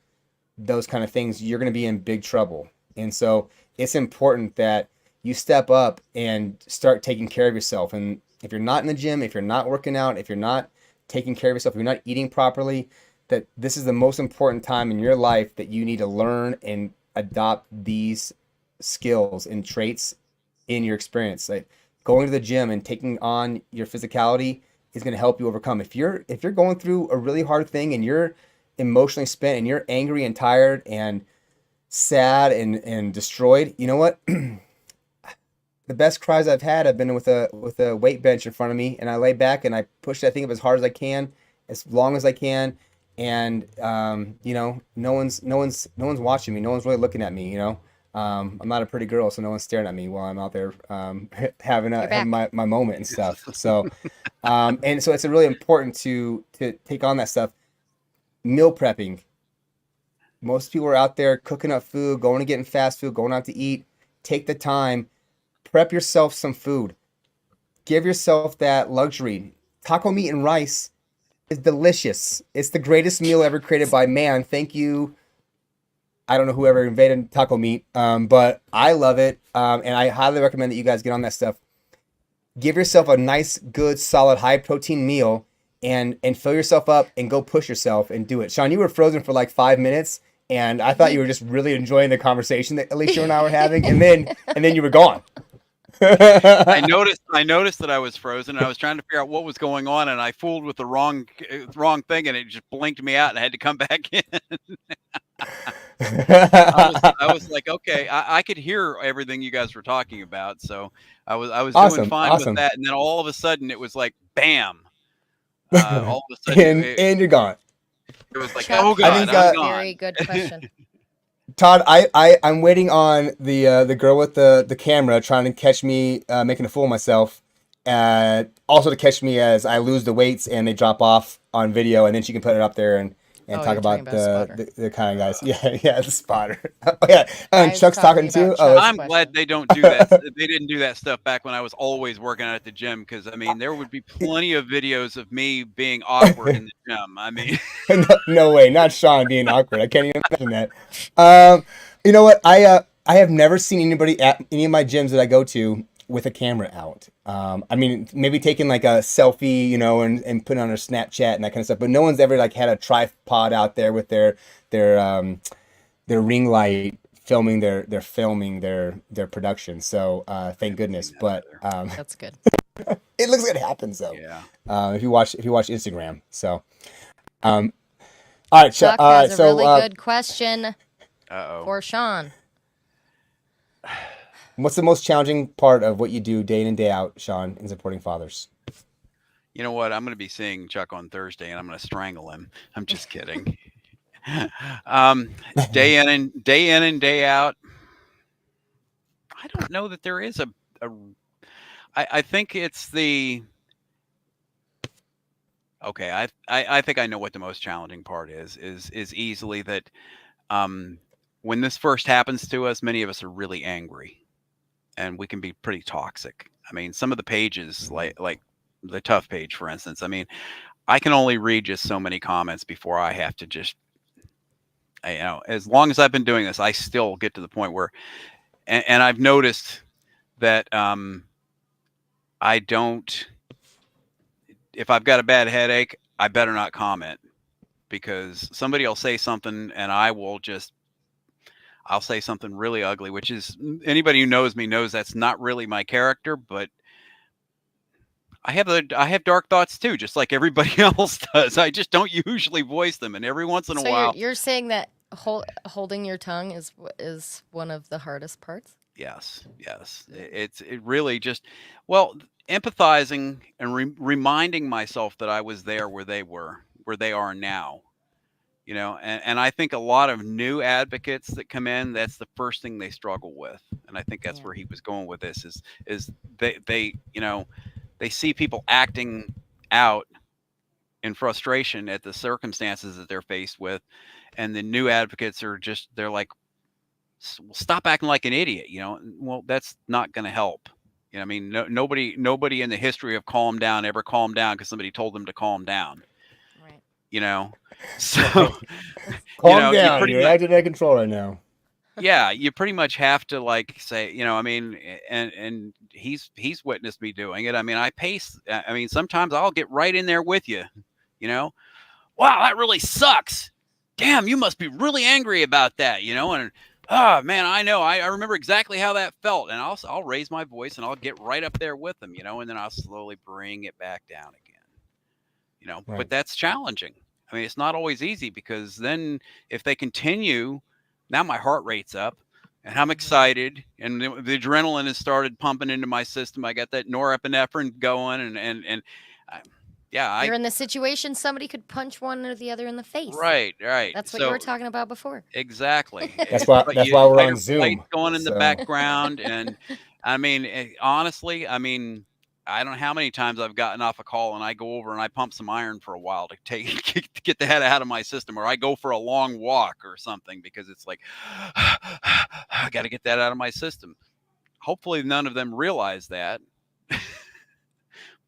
those kind of things, you're going to be in big trouble. And so it's important that you step up and start taking care of yourself. And if you're not in the gym, if you're not working out, if you're not taking care of yourself, if you're not eating properly, that this is the most important time in your life that you need to learn and adopt these skills and traits in your experience. Like going to the gym and taking on your physicality is going to help you overcome. If you're going through a really hard thing and you're emotionally spent and you're angry and tired and sad and destroyed, you know what? The best cries I've had have been with a weight bench in front of me, and I lay back and I push that thing up as hard as I can, as long as I can, and no one's watching me, no one's really looking at me, I'm not a pretty girl, so no one's staring at me while I'm out there having my moment and stuff. So, and so it's really important to take on that stuff. Meal prepping. Most people are out there cooking up food, going and getting fast food, going out to eat. Take the time, prep yourself some food. Give yourself that luxury. Taco meat and rice is delicious. It's the greatest meal ever created by man. Thank you. I don't know whoever invented taco meat, but I love it, and I highly recommend that you guys get on that stuff. Give yourself a nice, good, solid, high-protein meal, and fill yourself up and go push yourself and do it. Shawn, you were frozen for like 5 minutes, and I thought you were just really enjoying the conversation that Alicia and I were having, and then you were gone. I noticed that I was frozen, and I was trying to figure out what was going on, and I fooled with the wrong thing, and it just blinked me out, and I had to come back in. I was like, okay, I could hear everything you guys were talking about, so I was Awesome, doing fine awesome. with that, and then all of a sudden it was like, bam! All of a sudden, and you're gone. it was like, Chuck, oh god, that's I'm a gone. very good question. Todd, I'm waiting on the girl with the camera trying to catch me making a fool of myself, also to catch me as I lose the weights and they drop off on video, and then she can put it up there and Oh, talk you're about talking about the kind of guys. Yeah, the spotter. Oh yeah, and was Chuck's talking talking too. about Oh, Chuck. I'm Question. glad they don't do that. They didn't do that stuff back when I was always working out at the gym, because I mean there would be plenty of videos of me being awkward in the gym. I mean, no way, not Shawn being awkward. I can't even imagine that. You know what? I have never seen anybody at any of my gyms that I go to with a camera out. I mean, maybe taking like a selfie, and putting on their Snapchat and that kind of stuff. But no one's ever like had a tripod out there with their ring light filming their production. So thank goodness. But That's good. it looks like it happens though. yeah. If you watch Instagram. So all right, Chuck all right. has a So really good question Uh-oh. for Shawn. what's the most challenging part of what you do day in and day out, Shawn, in supporting fathers? You know what? I'm going to be seeing Chuck on Thursday, and I'm going to strangle him. I'm just kidding. Day in and day out. I don't know that there is I think it's the. Okay, I think I know what the most challenging part is easily that when this first happens to us, many of us are really angry, and we can be pretty toxic. I mean, some of the pages, like the tough page, for instance. I mean, I can only read just so many comments before I have to just, as long as I've been doing this, I still get to the point where, and I've noticed that I don't. If I've got a bad headache, I better not comment, because somebody will say something and I'll say something really ugly, which is, anybody who knows me knows that's not really my character, but I have dark thoughts too, just like everybody else does. I just don't usually voice them, and every once in a while. You're saying that holding your tongue is one of the hardest parts? Yes. It really just, well, empathizing and reminding myself that I was there where they are now. And I think a lot of new advocates that come in, that's the first thing they struggle with. And I think that's where he was going with this is they see people acting out in frustration at the circumstances that they're faced with. And the new advocates they're like, stop acting like an idiot. Well, that's not going to help. I mean, nobody in the history of calm down ever calmed down because somebody told them to calm down. Right. So Calm down. You're acting out of control right now. yeah, you pretty much have to like say, I mean, and he's witnessed me doing it. I mean, I pace. I mean, sometimes I'll get right in there with you. You know, wow, that really sucks. Damn, you must be really angry about that. And oh man, I know. I remember exactly how that felt, and I'll raise my voice and I'll get right up there with them. And then I'll slowly bring it back down again. But Right. that's challenging. I mean, it's not always easy because then if they continue, now my heart rate's up and I'm excited and the adrenaline has started pumping into my system. I got that norepinephrine going and I, yeah, You're in the situation somebody could punch one or the other in the face. right. That's what you were So talking about before. exactly. That's why But that's you why we're fight on or flight Zoom. going in the So background, and I mean, honestly, I mean, I don't know how many times I've gotten off a call and I go over and I pump some iron for a while to get the head out of my system, or I go for a long walk or something because it's like I got to get that out of my system. Hopefully, none of them realize that.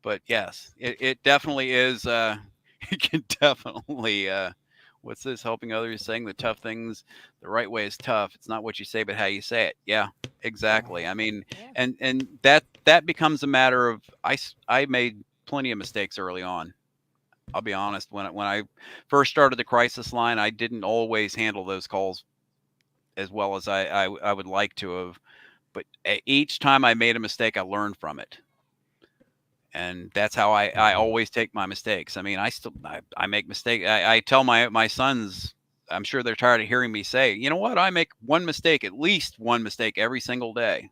But yes, it definitely is. It can definitely. What's this? Helping others, saying the tough things the right way is tough. It's not what you say, but how you say it. Yeah, exactly. I mean, Yeah. and that becomes a matter of I made plenty of mistakes early on. I'll be honest. When I first started the crisis line, I didn't always handle those calls as well as I would like to have. But each time I made a mistake, I learned from it, and that's how I always take my mistakes. I mean, I make mistakes. I tell my sons, I'm sure they're tired of hearing me say, you know what, I make one mistake, at least one mistake every single day.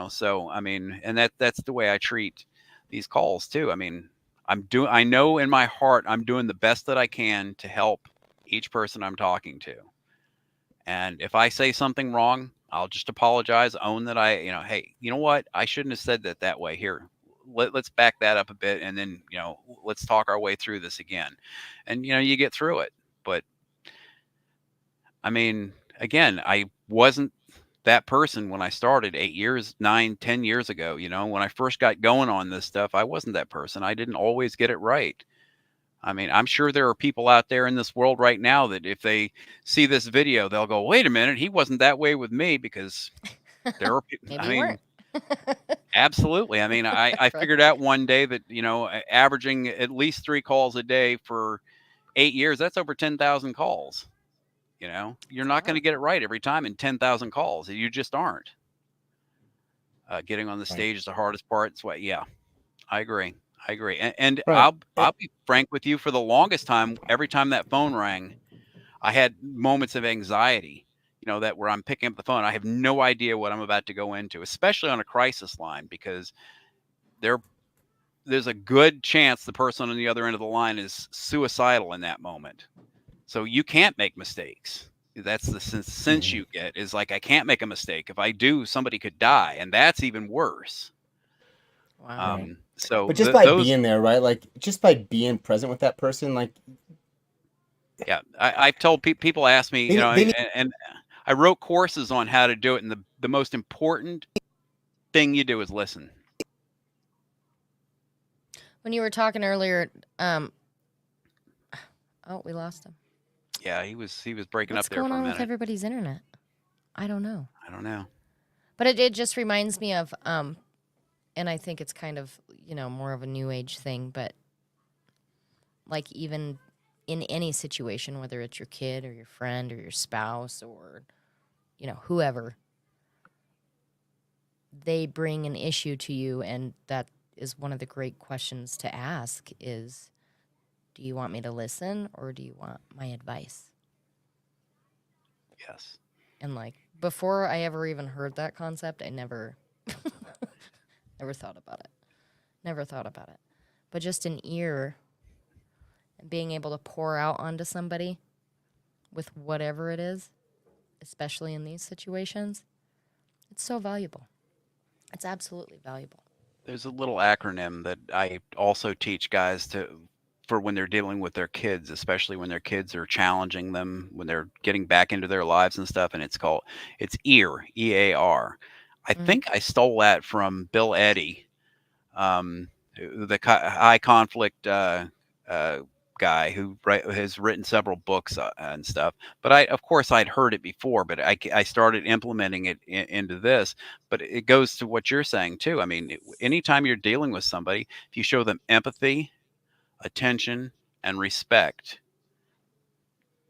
So I mean, and that's the way I treat these calls too. I mean, I know in my heart I'm doing the best that I can to help each person I'm talking to. And if I say something wrong, I'll just apologize, own that hey, you know what? I shouldn't have said that way. Here, let's back that up a bit, and then let's talk our way through this again. And you get through it. But I mean, again, I wasn't that person when I started 8 years, 9, 10 years ago. When I first got going on this stuff, I wasn't that person. I didn't always get it right. I mean, I'm sure there are people out there in this world right now that if they see this video, they'll go, "Wait a minute, he wasn't that way with me," because there are Maybe I you mean, weren't. absolutely. I mean, I Right. figured out one day that, averaging at least 3 calls a day for 8 years, that's over 10,000 calls. You're not going to Wow. get it right every time in 10,000 calls. You just aren't. Getting on the right. stage is the hardest part. It's what, yeah, I agree. I agree. And Right. I'll be frank with you, for the longest time, every time that phone rang, I had moments of anxiety, that where I'm picking up the phone. I have no idea what I'm about to go into, especially on a crisis line, because there there's a good chance the person on the other end of the line is suicidal in that moment. So you can't make mistakes. That's the sense Mhm. you get, is like, I can't make a mistake. If I do, somebody could die, and that's even worse. Wow. Right. So But just by those, being there, right? Like just by being present with that person, like yeah, I've told people ask me, they need. and I wrote courses on how to do it, and the most important thing you do is listen. When you were talking earlier, oh, we lost him. Yeah, he was breaking What's up there going for a on with minute. everybody's internet? I don't know. I don't know. But it just reminds me of, and I think it's kind of, more of a new age thing, but like even in any situation, whether it's your kid or your friend or your spouse or, whoever, they bring an issue to you, and that is one of the great questions to ask is, do you want me to listen or do you want my advice? Yes. And like before I ever even heard that concept, I never never thought about it. Never thought about it. But just an ear and being able to pour out onto somebody with whatever it is, especially in these situations, it's so valuable. It's absolutely valuable. There's a little acronym that I also teach guys for when they're dealing with their kids, especially when their kids are challenging them, when they're getting back into their lives and stuff. And it's EAR, EAR. I Mm. think I stole that from Bill Eddy, the high conflict guy who has written several books and stuff. But of course, I'd heard it before, but I started implementing it into this. But it goes to what you're saying too. I mean, anytime you're dealing with somebody, if you show them empathy, attention, and respect,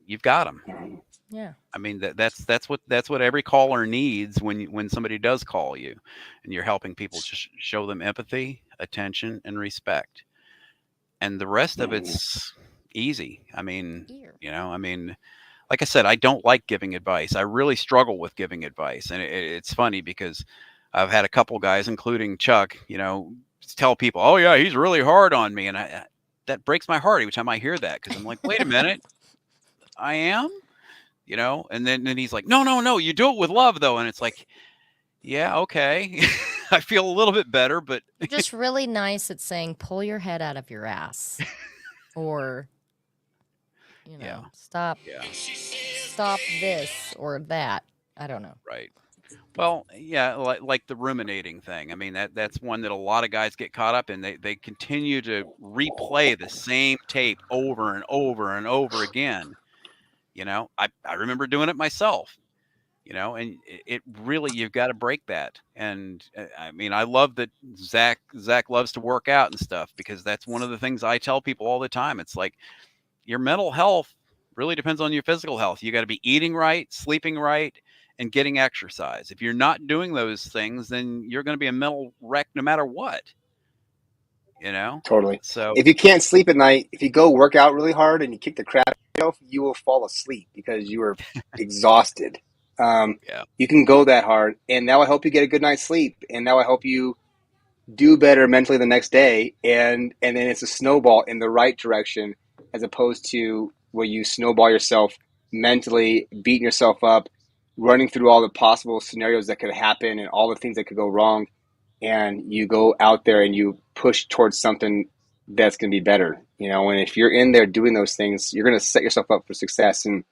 you've got them. Yeah. I mean that's what every caller needs when somebody does call you, and you're helping people. Just show them empathy, attention, and respect, and the rest of it's easy. I mean, Ear. I mean, like I said, I don't like giving advice. I really struggle with giving advice, and it's funny because I've had a couple guys, including Chuck, tell people, "Oh yeah, he's really hard on me," and that breaks my heart every time I hear that because I'm like, "Wait a minute, I am." And then he's like, no, no, no, you do it with love though. And it's like, yeah, okay. I feel a little bit better, but You're just really nice at saying, pull your head out of your ass. Or, yeah, stop yeah, this or that. I don't know. right. Well, yeah, like the ruminating thing. I mean, that's one that a lot of guys get caught up in. They continue to replay the same tape over and over and over again. I remember doing it myself. And it really, you've got to break that. And I mean, I love that Zach loves to work out and stuff, because that's one of the things I tell people all the time. It's like your mental health really depends on your physical health. You got to be eating right, sleeping right, and getting exercise. If you're not doing those things, then you're going to be a mental wreck no matter what. Totally. So If you can't sleep at night, if you go work out really hard and you kick the crap out of yourself, you will fall asleep because you are exhausted. yeah, You can go that hard, and that will help you get a good night's sleep, and that will help you do better mentally the next day. And then it's a snowball in the right direction, as opposed to where you snowball yourself mentally, beating yourself up, running through all the possible scenarios that could happen and all the things that could go wrong. And you go out there and you push towards something that's going to be better, and if you're in there doing those things, you're going to set yourself up for success. And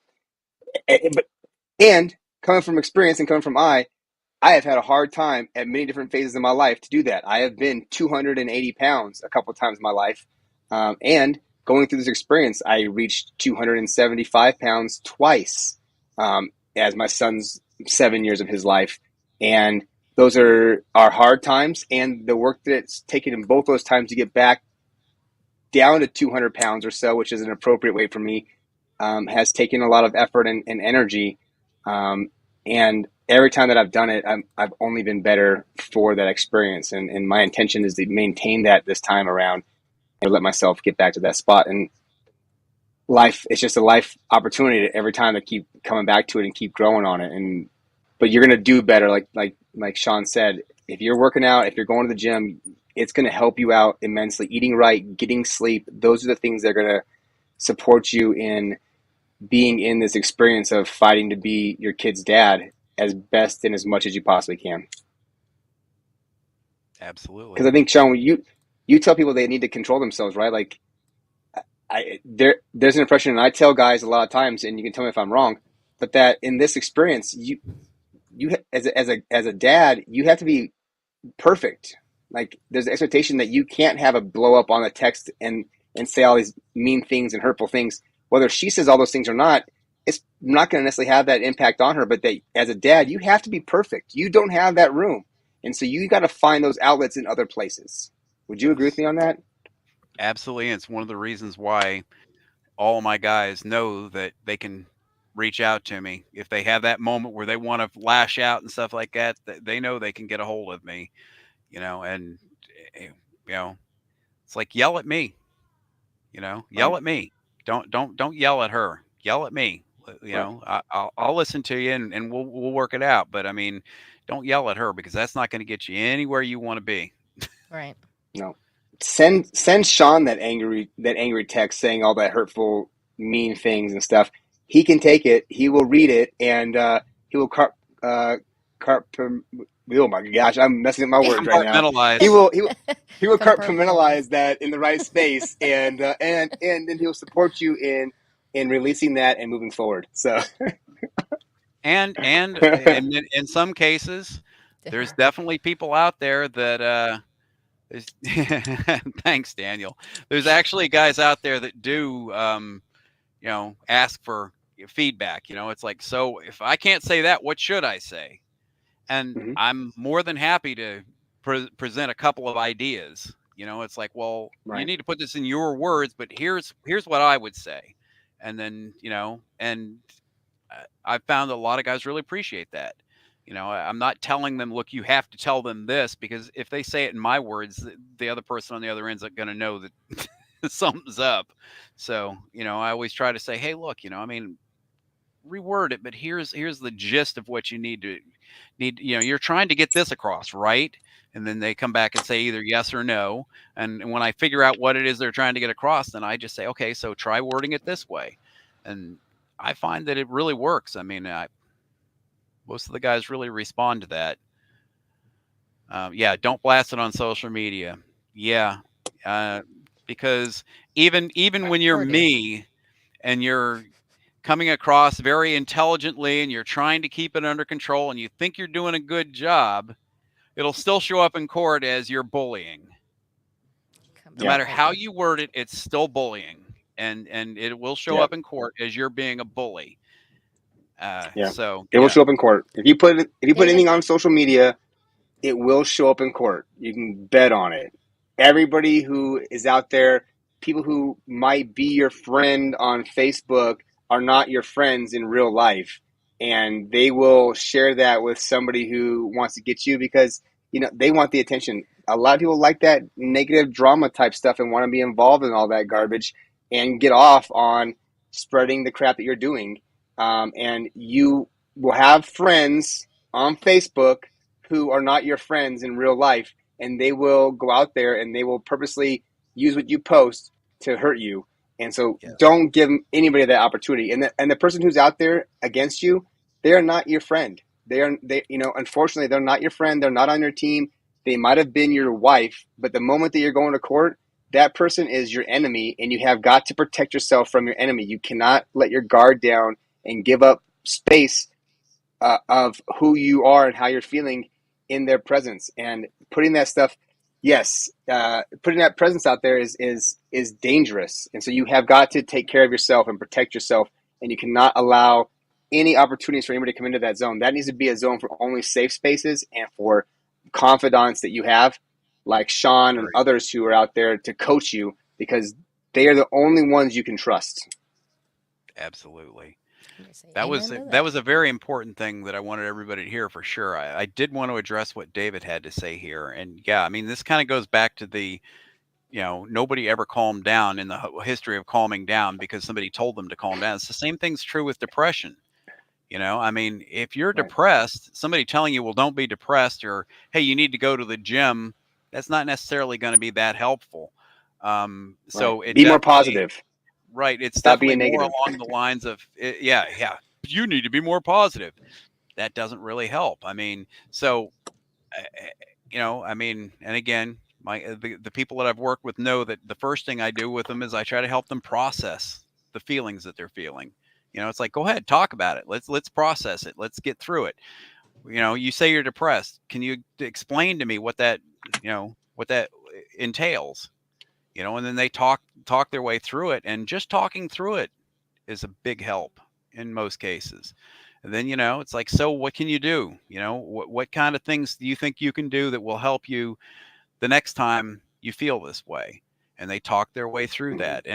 coming from experience and coming from I have had a hard time at many different phases of my life to do that. I have been 280 pounds a couple of times in my life. And going through this experience, I reached 275 pounds twice, as my son's 7 years of his life. And those are hard times. And the work that it's taken in both those times to get back down to 200 pounds or so, which is an appropriate weight for me, has taken a lot of effort and energy. And every time that I've done it, I've only been better for that experience. And my intention is to maintain that this time around and let myself get back to that spot. And life, it's just a life opportunity every time to keep coming back to it and keep growing on it. But you're going to do better. Like Shawn said, if you're working out, if you're going to the gym, it's going to help you out immensely. Eating right, getting sleep, those are the things that are going to support you in being in this experience of fighting to be your kid's dad as best and as much as you possibly can. absolutely. Because I think, Shawn, you tell people they need to control themselves, right? Like, there's an impression, and I tell guys a lot of times, and you can tell me if I'm wrong, but that in this experience, you as a dad, you have to be perfect. Like, there's an expectation that you can't have a blow up on a text and say all these mean things and hurtful things. Whether she says all those things or not, it's not going to necessarily have that impact on her. But that as a dad, you have to be perfect. You don't have that room, and so you got to find those outlets in other places. Would you agree with me on that? Absolutely. And it's one of the reasons why all my guys know that they can reach out to me if they have that moment where they want to lash out and stuff like that. They know they can get a hold of me, and eh, it's like, yell at me, yell Right. at me. Don't yell at her. Yell at me. Right. I'll listen to you, and we'll work it out. But I mean, don't yell at her, because that's not going to get you anywhere you want to be. Right. No. Send Shawn that angry text saying all that hurtful, mean things and stuff. He can take it. He will read it, and he will oh my gosh, I'm messing up my words right now. Compartmentalize. He will compartmentalize Compartmentalize. that in the right space, and then he'll support you in releasing that and moving forward. So And in some cases, there's definitely people out there that Thanks, Daniel. There's actually guys out there that do, ask for feedback. It's like, so if I can't say that, what should I say? And Hmm. I'm more than happy to present a couple of ideas. It's like, well, you Right. need to put this in your words, but here's what I would say. And then, and I've found that a lot of guys really appreciate that. I'm not telling them, look, you have to tell them this, because if they say it in my words, the other person on the other end's going to know that something's up. So, I always try to say, hey, look, reword it, but here's the gist of what you need. You're trying to get this across, right? And then they come back and say either yes or no. And when I figure out what it is they're trying to get across, then I just say, okay, so try wording it this way. And I find that it really works. I mean, most of the guys really respond to that. Yeah, don't blast it on social media. Yeah, because even when you're Or do. me and you're coming across very intelligently and you're trying to keep it under control and you think you're doing a good job, it'll still show up in court as you're bullying. No Yeah. matter how you word it, it's still bullying, and it will show Yeah. up in court as you're being a bully. Yeah. So It will yeah, show up in court if you put David, anything on social media. It will show up in court. You can bet on it. Everybody who is out there, people who might be your friend on Facebook, are not your friends in real life. And they will share that with somebody who wants to get you because, they want the attention. A lot of people like that negative drama type stuff and want to be involved in all that garbage and get off on spreading the crap that you're doing. And you will have friends on Facebook who are not your friends in real life, and they will go out there and they will purposely use what you post to hurt you. And so yes, don't give anybody that opportunity. And the person who's out there against you, they are not your friend. Unfortunately, they're not your friend. They're not on your team. They might have been your wife, but the moment that you're going to court, that person is your enemy, and you have got to protect yourself from your enemy. You cannot let your guard down and give up space of who you are and how you're feeling in their presence. And putting that stuff, yes, putting that presence out there is dangerous. And so you have got to take care of yourself and protect yourself, and you cannot allow any opportunities for anybody to come into that zone. That needs to be a zone for only safe spaces and for confidants that you have, like Shawn and right, others who are out there to coach you, because they are the only ones you can trust. absolutely. I'm gonna say That amen was to that was a very important thing that I wanted everybody to hear for sure. I did want to address what David had to say here, and yeah, I mean, this kind of goes back to the nobody ever calmed down in the history of calming down because somebody told them to calm down. It's the same thing's true with depression. I mean, if you're Right. depressed, somebody telling you, well, don't be depressed, or hey, you need to go to the gym, that's not necessarily going to be that helpful. Right. So it Be more definitely, positive. right, it's Stop definitely being more negative. along the lines of, yeah, you need to be more positive. That doesn't really help. I mean, so, I mean, and again, the people that I've worked with know that the first thing I do with them is I try to help them process the feelings that they're feeling. It's like, go ahead, talk about it. Let's process it. Let's get through it. You say you're depressed. Can you explain to me what that entails? And then they talk their way through it, and just talking through it is a big help in most cases. And then, it's like, so what can you do? What kind of things do you think you can do that will help you the next time you feel this way? And they talk their way through Mm-hmm. that.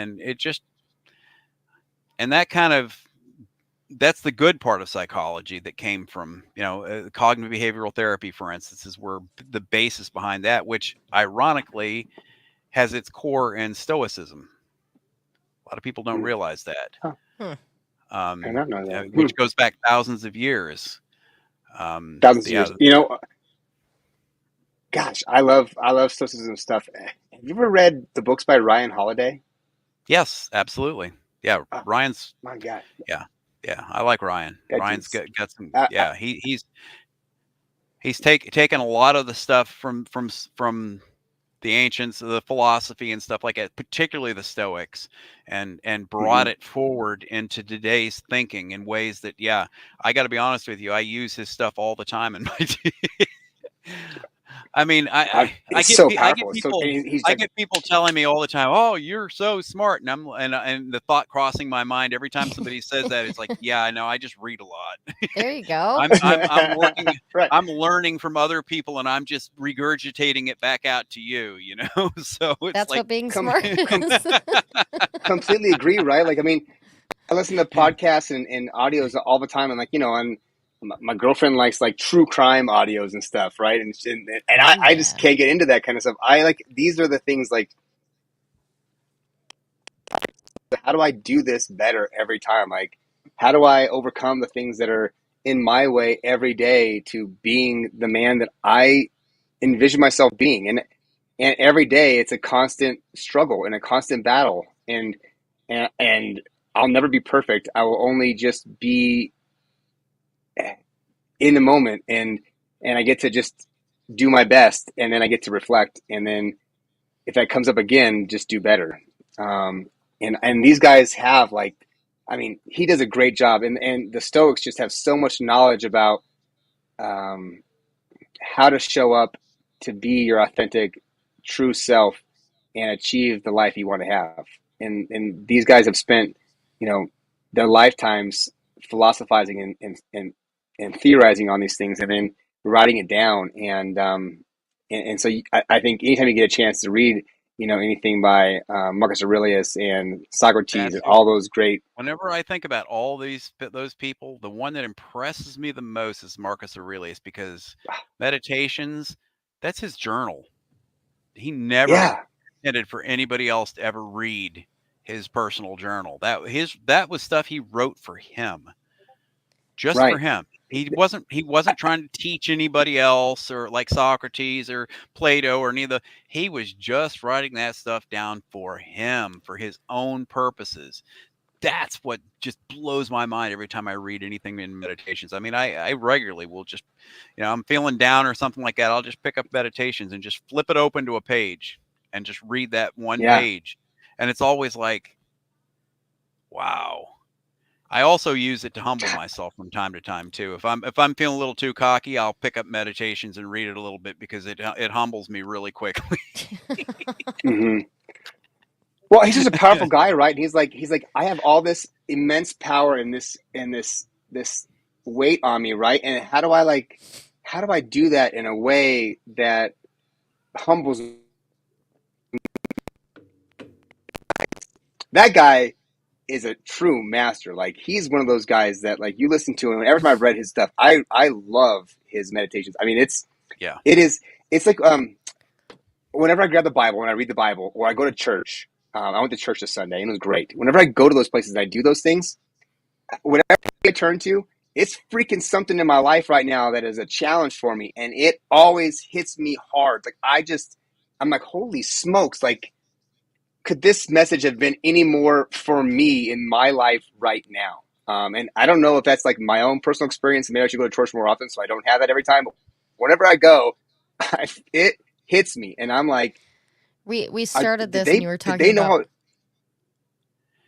And that kind of, that's the good part of psychology that came from, cognitive behavioral therapy, for instance, is where the basis behind that, which ironically has its core in Stoicism. A lot of people don't Mm. realize that. Huh. Hmm. I did not know that. Which goes back thousands of years. Thousands of Yeah, years. Gosh, I love Stoicism stuff. Have you ever read the books by Ryan Holiday? yes, absolutely. Yeah, Oh Ryan's. my God, Yeah, yeah, I like Ryan. that Ryan's dude's. got some. I, Yeah, he's taken a lot of the stuff from the ancients, the philosophy and stuff like that, particularly the Stoics, and brought Mhm. it forward into today's thinking in ways that, yeah, I got to be honest with you, I use his stuff all the time in my I mean, It's so powerful. I get people telling me all the time, "Oh, you're so smart," and the thought crossing my mind every time somebody says that, it's like, yeah, I know, I just read a lot. There you go. Right. I'm learning from other people, and I'm just regurgitating it back out to you, you know. So it's That's like, what being Com- smart com- is. completely agree, right? Like, I mean, I listen to podcasts and audios all the time, and like, and my girlfriend likes like true crime audios and stuff, right? And I just Yeah. can't get into that kind of stuff. I like, these are the things like, how do I do this better every time? Like, how do I overcome the things that are in my way every day to being the man that I envision myself being? And every day it's a constant struggle and a constant battle. And I'll never be perfect. I will only just be in the moment, and I get to just do my best, and then I get to reflect, and then if that comes up again, just do better. And these guys have, like, I mean, he does a great job, and the Stoics just have so much knowledge about um, how to show up to be your authentic, true self and achieve the life you want to have. And these guys have spent, their lifetimes philosophizing and theorizing on these things, and then writing it down. And so I think anytime you get a chance to read, anything by Marcus Aurelius and Socrates that's and all those great. whenever I think about all those people, the one that impresses me the most is Marcus Aurelius, because Meditations, that's his journal. He never Yeah, intended for anybody else to ever read his personal journal. That was stuff he wrote for him, just for right. him. He wasn't trying to teach anybody else, or like Socrates or Plato or neither. He was just writing that stuff down for him, for his own purposes. That's what just blows my mind every time I read anything in Meditations. I mean, I regularly will just, I'm feeling down or something like that. I'll just pick up Meditations and just flip it open to a page and just read that one Yeah. page. And it's always like, wow. I also use it to humble myself from time to time too. If I'm feeling a little too cocky, I'll pick up Meditations and read it a little bit, because it humbles me really quickly. Hmm. Well, he's just a powerful guy, right? And he's like, I have all this immense power and this weight on me, right? And how do I do that in a way that humbles that guy? Is a true master. Like, he's one of those guys that, like, you listen to him, and every time I've read his stuff, I love his meditations. I mean, Yeah. it's like, whenever I grab the Bible and I read the Bible, or I go to church. I went to church this Sunday, and it was great. Whenever I go to those places and I do those things, whatever I turn to, it's freaking something in my life right now that is a challenge for me, and it always hits me hard. Like, I'm like, holy smokes! Like, could this message have been any more for me in my life right now? And I don't know if that's like my own personal experience. Maybe I should go to church more often so I don't have that every time. But whenever I go, it hits me, and I'm like, We started did this and they you were did talking they know about how?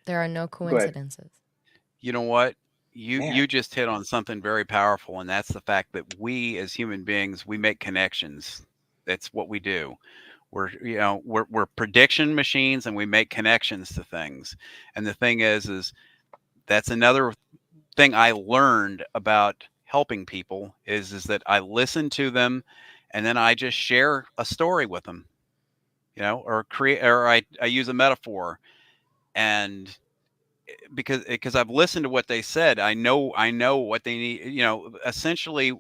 there are no Go ahead, coincidences. You know what? You man. you just hit on something very powerful, and that's the fact that we as human beings, we make connections. That's what we do. We're prediction machines, and we make connections to things. And the thing is that's another thing I learned about helping people is that I listen to them, and then I just share a story with them, or I use a metaphor. And because I've listened to what they said, I know what they need, essentially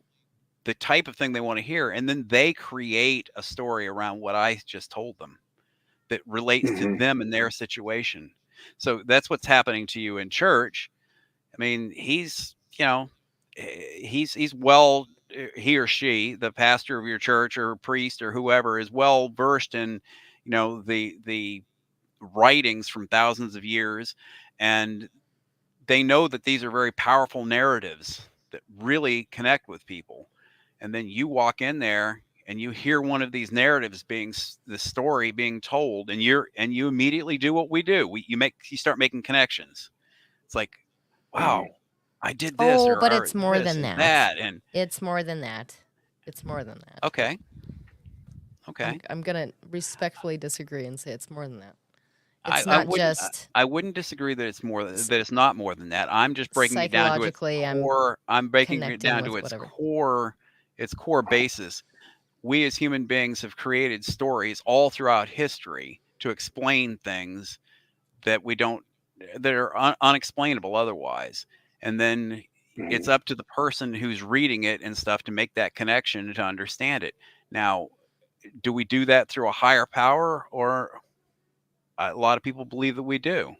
the type of thing they want to hear, and then they create a story around what I just told them that relates to Hmm. them and their situation. So that's what's happening to you in church. I mean, he's well, he or she, the pastor of your church or priest or whoever, is well versed in, the writings from thousands of years, and they know that these are very powerful narratives that really connect with people. And then you walk in there and you hear one of these narratives being the story being told, and you immediately do what we do. You start making connections. It's like, wow, Hmm. I did this, Oh, or, but or it's more this than and that. that. And It's more than that. It's more than that. okay, Okay. I'm gonna respectfully disagree and say it's more than that. I, It's I not wouldn't just I wouldn't disagree that it's not more than that. I'm just breaking it down to its psychologically. I'm core. I'm breaking it connecting down with to whatever. its core basis. We as human beings have created stories all throughout history to explain things that we don't that are unexplainable otherwise. And then it's Mhm. up to the person who's reading it and stuff to make that connection to understand it. Now, do we do that through a higher power, or a lot of people believe that we do?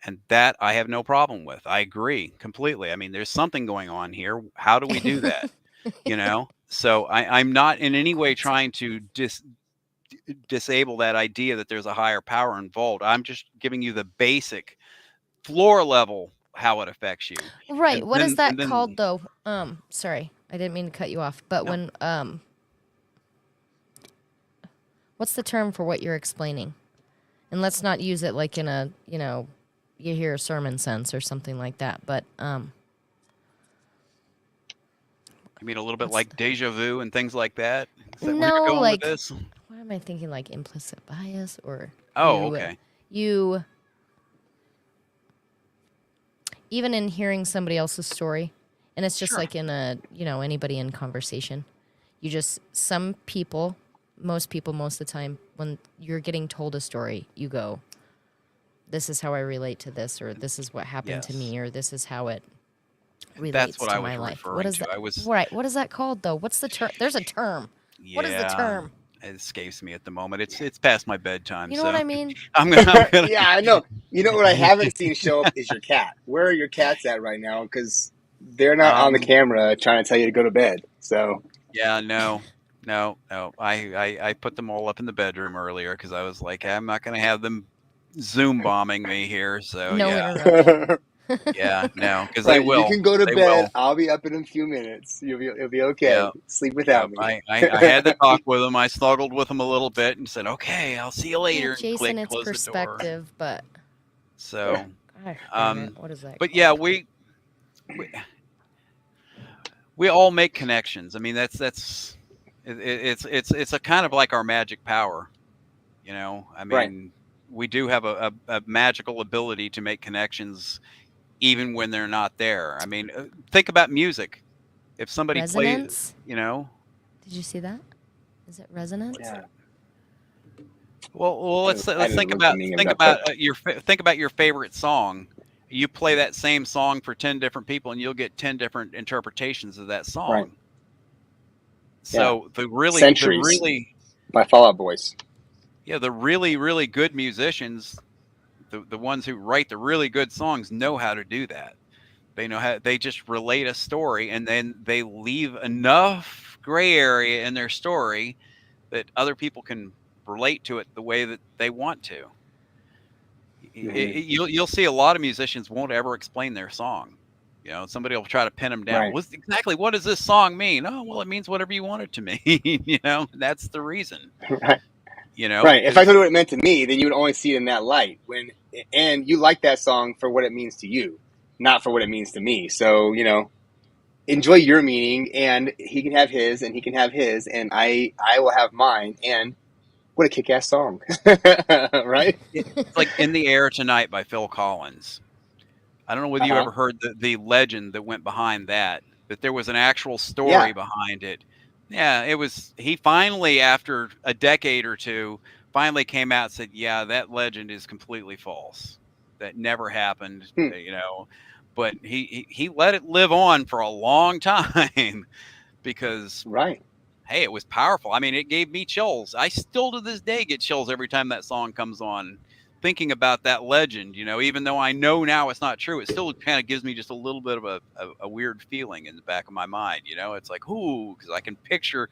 And that I have no problem with. I agree completely. I mean, there's something going on here. How do we do that? So I'm not in any way trying to disable that idea that there's a higher power involved. I'm just giving you the basic floor level how it affects you. Right. And What is then that and called then though? Sorry, I didn't mean to cut you off. But no, when what's the term for what you're explaining? And let's not use it like in a you hear a sermon sense or something like that. But I mean a little bit what's like deja vu and things like that. Is that where no, you're going with like this? what am I thinking? Like implicit bias, or Oh, okay. you even in hearing somebody else's story, and it's just Sure. like in a anybody in conversation, you just some people, most people, most of the time, when you're getting told a story, you go, "This is how I relate to this," or "This is what happened to Yes. me," or "This is how it That's relates what to I my was life." What referring is to. that? I was Right? What is that called though? What's the term? There's a term. What is the Yeah, term? it escapes me at the moment. It's past my bedtime, You know what so I mean? I'm gonna Yeah, I know. You know what I haven't seen show up is your cat. Where are your cats at right now? Because they're not on the um camera trying to tell you to go to bed. So yeah, no. I put them all up in the bedroom earlier because I was like, I'm not gonna have them Zoom bombing me here. So No yeah, interruption. no, because right, you can go to they bed. will. I'll be up in a few minutes. You'll be okay. Yeah, Sleep yeah. without me. I had the talk with them. I snuggled with them a little bit and said, okay, I'll see you Yeah, later, and Jason, click, it's close the door. perspective, but So, God damn it, um, what is that but yeah, called? we we all make connections. I mean, it's a kind of like our magic power. I Right. mean, we do have a magical ability to make connections even when they're not there. I mean, think about music. If somebody plays, Resonance? you know, Did you see that? Is it resonance? what's that? Yeah. Well, I had let's to look the meaning of that, but think about your favorite song. You play that same song for 10 different people, and you'll get 10 different interpretations of that right. song. Yeah. So Centuries by Fall Out Boys. the really good musicians, the ones who write the really good songs, know how to do that. They know how. They just relate a story, and then they leave enough gray area in their story that other people can relate to it the way that they want to. Hmm. You'll see a lot of musicians won't ever explain their song. Somebody will try to pin them down. Right. What does this song mean? Oh, well, it means whatever you want it to mean. That's the reason. Right. Right. If I told Because you what it meant to me, then you would only see it in that light. And you like that song for what it means to you, not for what it means to me. So, enjoy your meaning, and he can have his, and he can have his, and I will have mine. And what a kick-ass song. Right? it's like "In the Air Tonight" by Phil Collins. I don't know whether you Uh-huh. ever heard the legend that went behind that, but there was an actual Yeah. story behind it. Yeah, it was. He finally, after a decade or two, finally came out and said, "Yeah, that legend is completely false. That never happened." Hmm. But he let it live on for a long time because Right. hey, it was powerful. I mean, it gave me chills. I still to this day get chills every time that song comes on. Thinking about that legend, even though I know now it's not true, it still kind of gives me just a little bit of a weird feeling in the back of my mind. It's like, ooh, because I can picture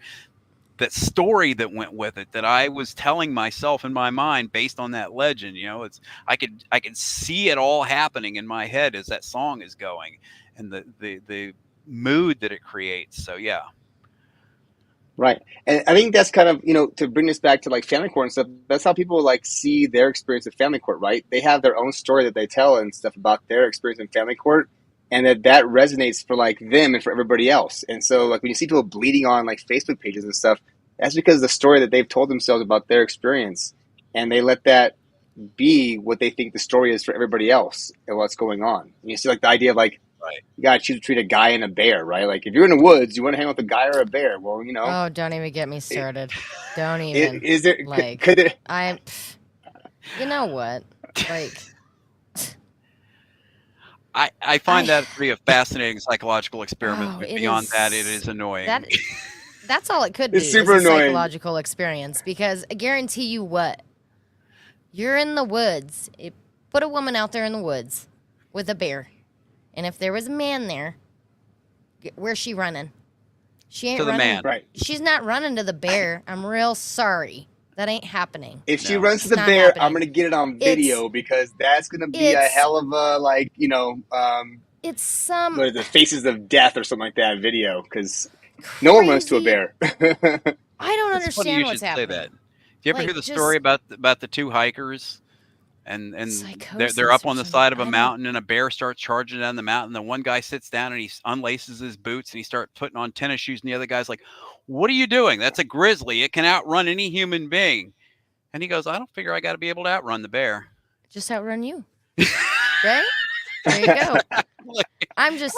that story that went with it that I was telling myself in my mind based on that legend. I could see it all happening in my head as that song is going, and the mood that it creates. So yeah. Right. And I think that's kind of, to bring this back to like family court and stuff, that's how people like see their experience of family court, right? They have their own story that they tell and stuff about their experience in family court, and that resonates for like them and for everybody else. And so like when you see people bleeding on like Facebook pages and stuff, That's because the story that they've told themselves about their experience, and they let that be what they think the story is for everybody else and what's going on. And you see, like, the idea of, like, Right. you gotta choose between a guy and a bear, right? Like, if you're in the woods, you want to hang out with a guy or a bear. Well, you know, Oh, don't even get me started. Don't is, even. is there Like, could there? you know what? Like, I find that to be a fascinating psychological experiment, oh, but it beyond that, it is is annoying. that's all it could be It's is super a annoying. psychological experience because I guarantee you what, you're in the woods. Put a woman out there in the woods with a bear, and if there was a man there, where's she running? She ain't To the running. man. Right. She's not running to the bear. I'm real sorry. That ain't happening. If she No. runs to the It's not bear, I'm happening. gonna get it on video because that's gonna be a it's- hell of a, like, you know, It's some what is it, Faces of Death or something like that video, because no one runs to a crazy- bear. I don't It's funny understand you what's should happening. say that. Do you ever Like, hear the just- story about the two hikers, and they're Psychosis up or on the something. side of I a don't- mountain, and a bear starts charging down the mountain. The one guy sits down and he unlaces his boots and he starts putting on tennis shoes, and the other guy's like, "What are you doing? That's a grizzly. It can outrun any human being." And he goes, "I don't figure I got to be able to outrun the bear." Just outrun you. Right? There you go. Like, I'm just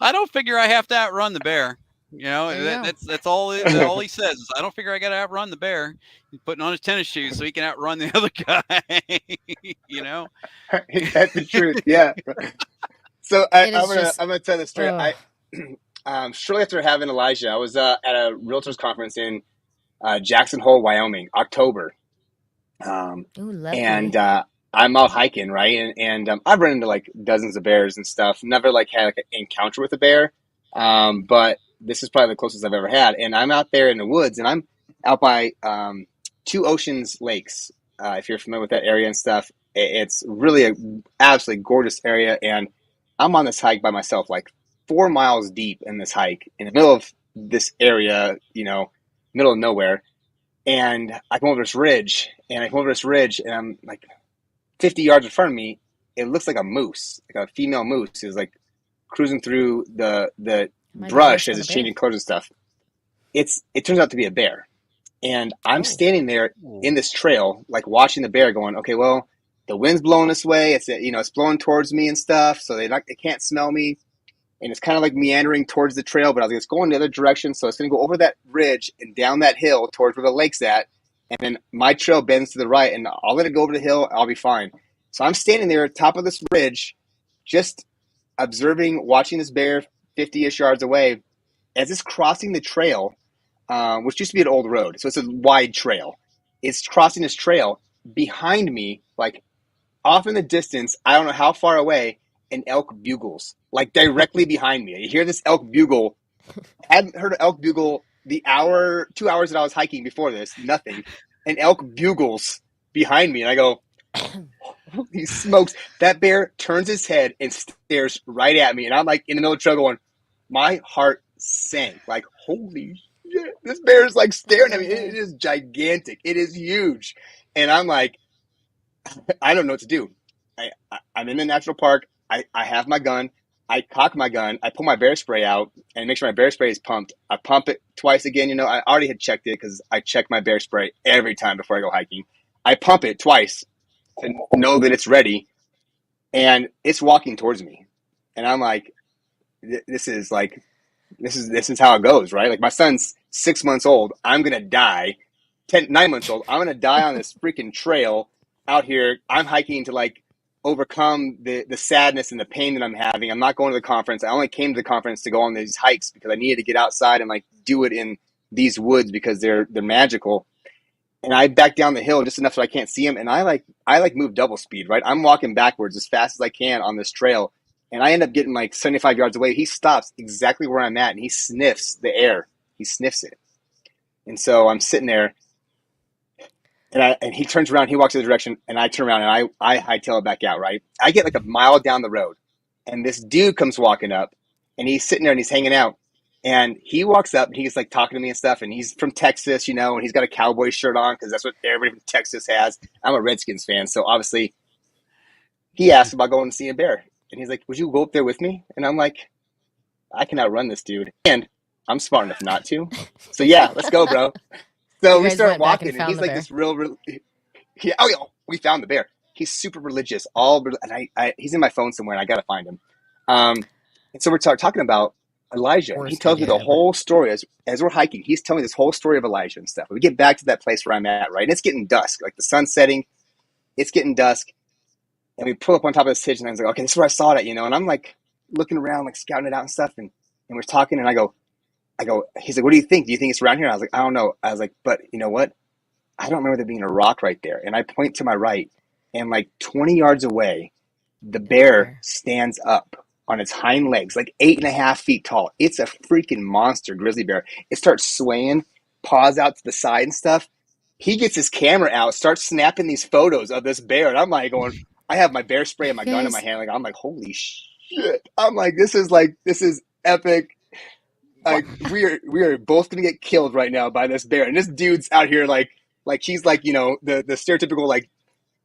I don't figure I have to outrun the bear. You know, There you go. that's all. All he says is, "I don't figure I got to outrun the bear." He's putting on his tennis shoes so he can outrun the other guy. You know, That's the truth. Yeah. So I'm It is gonna just- I'm gonna tell this story. Shortly after having Elijah, I was at a realtors conference in Jackson Hole, Wyoming, October. ooh, lovely. And I'm out hiking, right? And I've run into like dozens of bears and stuff. Never like had like an encounter with a bear, but this is probably the closest I've ever had. And I'm out there in the woods, and I'm out by Two Oceans Lakes. If you're familiar with that area and stuff, it's really a absolutely gorgeous area. And I'm on this hike by myself, like 4 miles deep in this hike in the middle of this area, you know, middle of nowhere. And I come over this ridge, and I'm like 50 yards in front of me. It looks like a moose, like a female moose is like cruising through the My brush goodness, as what it's a bear. changing colors and stuff. It turns out to be a bear. And I'm Oh. standing there in this trail, like watching the bear going, okay, well, the wind's blowing this way. It's, you know, it's blowing towards me and stuff. So they can't smell me. And it's kind of like meandering towards the trail, but I was like, it's going the other direction. So it's going to go over that ridge and down that hill towards where the lake's at. And then my trail bends to the right, and I'll let it go over the hill. I'll be fine. So I'm standing there at the top of this ridge, just observing, watching this bear 50-ish yards away as it's crossing the trail, which used to be an old road. So it's a wide trail. It's crossing this trail behind me, like off in the distance. I don't know how far away. An elk bugles, like directly behind me. You hear this elk bugle. Hadn't heard an elk bugle the 2 hours that I was hiking before this. Nothing. An elk bugles behind me, and I go, "Holy smokes!" That bear turns his head and stares right at me, and I'm like in the middle of the trail going, my heart sank. Like, holy shit! This bear is like staring at me. It is gigantic. It is huge, and I'm like, I don't know what to do. I'm in the national park. I have my gun. I cock my gun. I pull my bear spray out and make sure my bear spray is pumped. I pump it twice again. You know, I already had checked it because I check my bear spray every time before I go hiking. I pump it twice to know that it's ready, and it's walking towards me. And I'm like, this is how it goes, right? Like, my son's 6 months old. I'm gonna die. 9 months old. I'm gonna die on this freaking trail out here. I'm hiking to like overcome the sadness and the pain that I'm having. I'm not going to the conference. I only came to the conference to go on these hikes because I needed to get outside and like do it in these woods because they're magical. And I back down the hill just enough so I can't see him. And I move double speed, right? I'm walking backwards as fast as I can on this trail. And I end up getting like 75 yards away. He stops exactly where I'm at, and he sniffs the air. He sniffs it. And so I'm sitting there, and he turns around, he walks the other direction, and I turn around, and I hightail it back out, right? I get like a mile down the road, and this dude comes walking up, and he's sitting there, and he's hanging out. And he walks up, and he's like talking to me and stuff, and he's from Texas, you know, and he's got a cowboy shirt on because that's what everybody from Texas has. I'm a Redskins fan, so obviously he asked about going to see a bear. And he's like, would you go up there with me? And I'm like, I can outrun this dude. And I'm smart enough not to. So yeah, let's go, bro. So You we guys start went back and walking, and found he's the like bear. this real. Yeah, oh yeah, we found the bear. He's super religious. And he's in my phone somewhere, and I gotta find him. And so we're talking about Elijah, and he Worst tells me idea the ever. whole story as we're hiking. He's telling me this whole story of Elijah and stuff. We get back to that place where I'm at, right? And it's getting dusk, like the sun's setting. It's getting dusk, and we pull up on top of this hitch, and I was like, okay, this is where I saw it, And I'm like looking around, like scouting it out and stuff, and we're talking, and I go. He's like, what do you think? Do you think it's around here? I was like, I don't know. I was like, but you know what? I don't remember there being a rock right there. And I point to my right, and like 20 yards away, the There's a bear bear. stands up on its hind legs, like 8.5 feet tall. It's a freaking monster grizzly bear. It starts swaying, paws out to the side and stuff. He gets his camera out, starts snapping these photos of this bear. And I'm like going, I have my bear spray and my You gun in my guys, hand. I'm like, holy shit. I'm like, this is epic. Like we are both gonna get killed right now by this bear, and this dude's out here like he's like the stereotypical like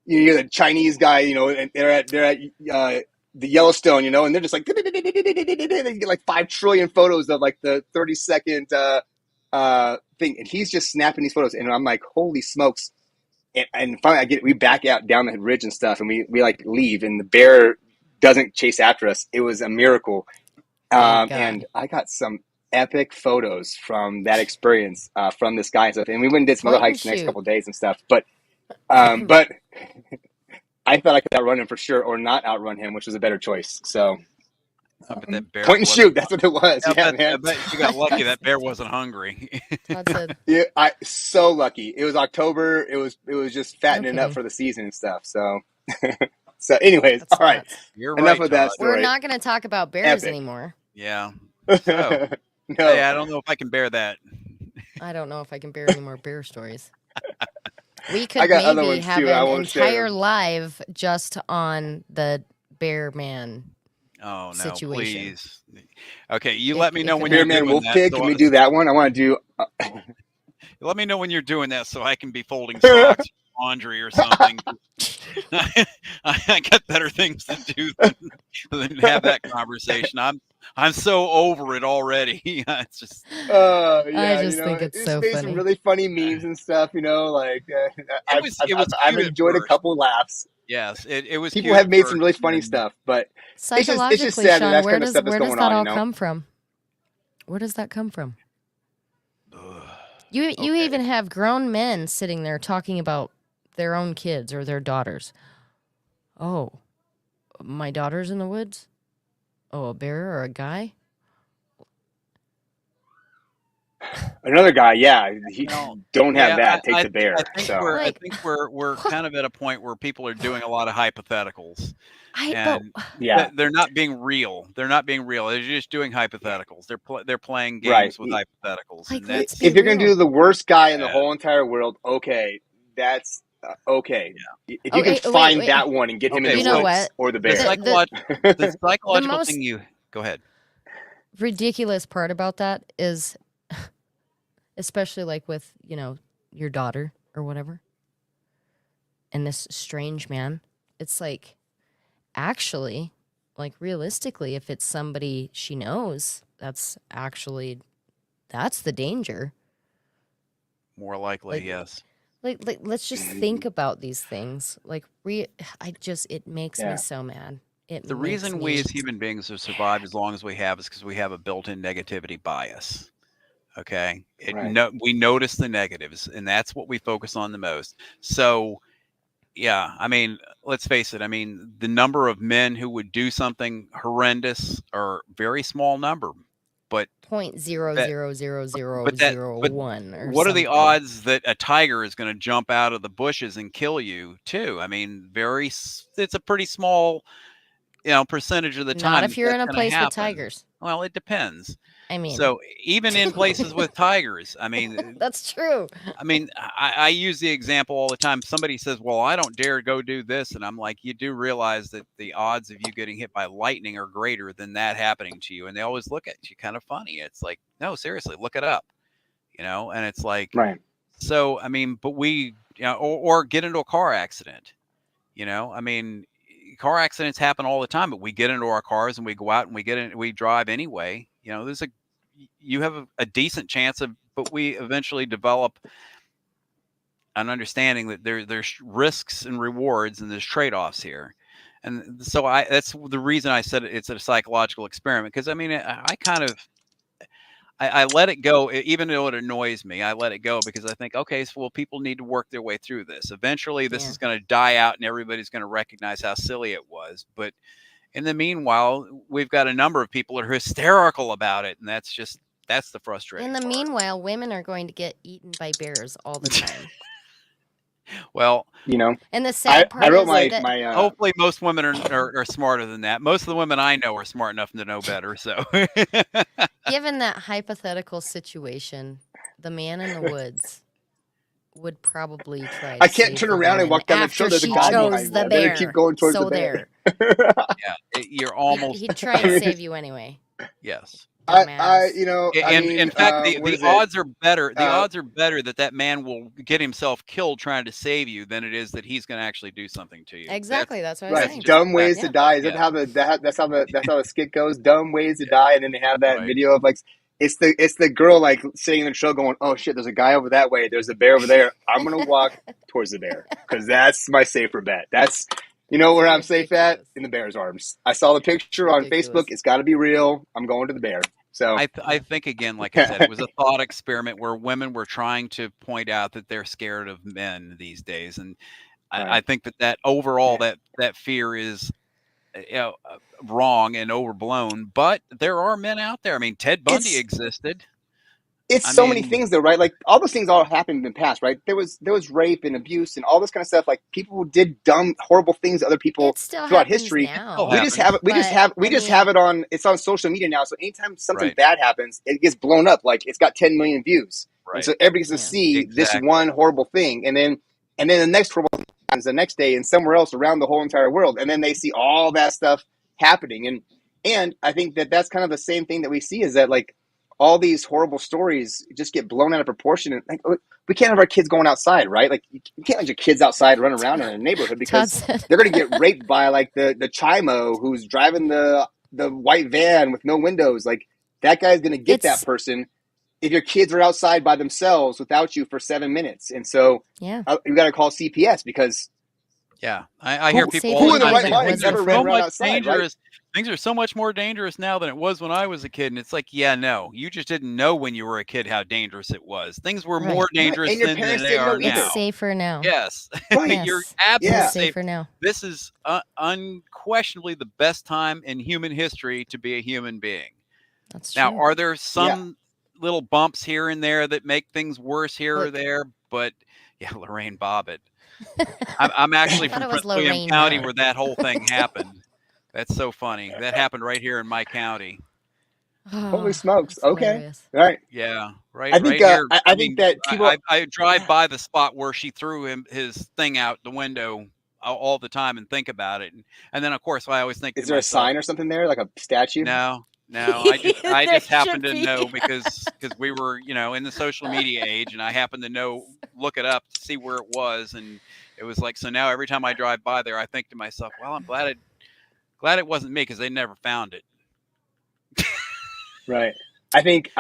you hear the Chinese guy and they're at the Yellowstone and they're just like they get like 5 trillion photos of like the 30-second thing, and he's just snapping these photos, and I'm like holy smokes, and finally we back out down the ridge and stuff, and we like leave, and the bear doesn't chase after us. It was a miracle. thank And God. I got some epic photos from that experience from this guy and stuff. And we went and did some other Point and hikes the next shoot. couple of days and stuff. But I thought I could outrun him for sure, or not outrun him, which was a better choice. So But that bear point and wasn't. shoot, that's what it was. I Yeah, bet, I man. bet you got lucky. That bear wasn't hungry. Todd said, Yeah, I so lucky. It was October. It was just no fattening up kidding. for the season and stuff. So anyways, That's all right. nuts. You're Enough right, of that Todd. We're story. not going to talk about bears Epic. anymore. Yeah. So, hey, No. I don't know if I can bear that. I don't know if I can bear any more bear stories. We I could got other maybe ones have too. I an won't share entire them. live just on the bear man Oh no, situation. please. Okay, you It, let me it know could when you're Spearman happen. doing Wolf that. Pig. Can we do that one? I want to do. Let me know when you're doing that so I can be folding socks, laundry, or something. I got better things to do than have that conversation. I'm so over it already. It's just I Yeah, just think it's it's so made some funny. really funny memes and stuff. Like it was I've cute at enjoyed a first. couple laughs. Yes, it was People cute have at made some first. really funny And stuff, but it's just Psychologically, sad that Shawn, that kind of stuff is where does going that on. all come from? Where does that come from? ugh, You okay. even have grown men sitting there talking about their own kids or their daughters. Oh, my daughter's in the woods? Oh, a bear or a guy? Another guy, yeah, Well, don't have yeah, that. Take I the think I bear. think So we're I Like, think we're what? kind of at a point where people are doing a lot of hypotheticals, But and yeah, they're not being real. They're not being real. They're just doing hypotheticals. They're playing right. games with hypotheticals, like, and let's that's be If you're gonna do real. the worst guy in the yeah, whole entire world, okay, that's okay. yeah. If you can Okay, wait, find wait. that one and get him in Okay, the You know so woods what? or the the bear, The the the psychological most thing you go ahead. ridiculous part about that is, especially like with your daughter or whatever, and this strange man. It's like, actually, like realistically, if it's somebody she knows, that's the danger. More likely, Like, yes. like let's just think about these things. Like, it makes me yeah, so mad. It The makes reason we me as human beings have survived as long as we have is because we have a built-in negativity bias. Okay, right. we notice the negatives, and that's what we focus on the most. So yeah, I mean, let's face it. I mean, the number of men who would do something horrendous are very small number, but point zero that, zero zero zero but zero but one or what are the something. odds that a tiger is going to jump out of the bushes and kill you too? I mean, it's a pretty small, percentage of the Not time if that you're that's in a going to place with happen. tigers. Well, it depends. I mean, So even in places with tigers, I mean, that's true. I use the example all the time. Somebody says, "Well, I don't dare go do this," and I'm like, "You do realize that the odds of you getting hit by lightning are greater than that happening to you?" And they always look at you kind of funny. It's like, no, seriously, look it up, And it's like, Right. so I mean, but we, or get into a car accident, I mean, car accidents happen all the time, but we get into our cars and we go out and we drive anyway. You have a decent chance of, but we eventually develop an understanding that there's risks and rewards and there's trade-offs here. And so that's the reason I said it's a psychological experiment, because I mean, I kind of I let it go, even though it annoys me. I let it go because I think, okay, so well, people need to work their way through this. Eventually, this is going to die out, and everybody's going to recognize how silly it was. But in the meanwhile, we've got a number of people that are hysterical about it, and that's the frustrating In the part. meanwhile, women are going to get eaten by bears all the time. Well, and the sad part I wrote is that hopefully most women are smarter than that. Most of the women I know are smart enough to know better. So, given that hypothetical situation, the man in the woods would probably try. I can't turn around and walk down the trail. There's a guy behind me. I better keep going towards the bear. Yeah, you're almost. He'd try to save you anyway. Yes. In fact, the odds are better. The odds are better that man will get himself killed trying to save you than it is that he's going to actually do something to you. Exactly, that's what I was saying. Dumb ways to die. Is that how that's how the skit goes? Dumb ways to die, and then they have that video of like it's the girl like sitting in the trail going, "Oh shit, there's a guy over that way. There's a bear over there. I'm gonna walk towards the bear because that's my safer bet. That's." Where I'm safe at? In the bear's arms. I saw the picture on Facebook. It's got to be real. I'm going to the bear. So I think, again, like I said, it was a thought experiment where women were trying to point out that they're scared of men these days. And I think that overall that fear is wrong and overblown. But there are men out there. I mean, Ted Bundy existed. It's many things, though, right? Like all those things all happened in the past, right? There was rape and abuse and all this kind of stuff. Like people who did dumb, horrible things to other people throughout history. Now. We just have it on. It's on social media now. So anytime something bad happens, it gets blown up. Like it's got 10 million views, and so everybody gets to see this one horrible thing, and then the next horrible thing happens the next day and somewhere else around the whole entire world, and then they see all that stuff happening, and I think that's kind of the same thing that we see is that like. All these horrible stories just get blown out of proportion. And like, we can't have our kids going outside, right? Like you can't let your kids outside run around in a neighborhood because they're going to get raped by like the Chimo who's driving the white van with no windows. Like that guy's going to get that person if your kids are outside by themselves without you for 7 minutes. And so you got to call CPS because I hear people who in the right mind never ran around outside, right? Things are so much more dangerous now than it was when I was a kid. And it's like, no, you just didn't know when you were a kid how dangerous it was. Things were more dangerous then than they are now. It's safer now. Yes. Yes. You're absolutely safer now. This is unquestionably the best time in human history to be a human being. That's true. Now, are there some little bumps here and there that make things worse here or there? But Lorraine Bobbitt. I'm actually from Prince William County where that whole thing happened. That's so funny. That happened right here in my county. Holy smokes! Okay, right. Yeah, right. I think. Right here. I think that people. I drive by the spot where she threw his thing out the window all the time and think about it, and then of course I always think. Is there a sign or something there, like a statue? No. I just happened to know because we were in the social media age, and I happened to look it up to see where it was, and it was like so. Now every time I drive by there, I think to myself, well, I'm glad it wasn't me because they never found it. Right. I think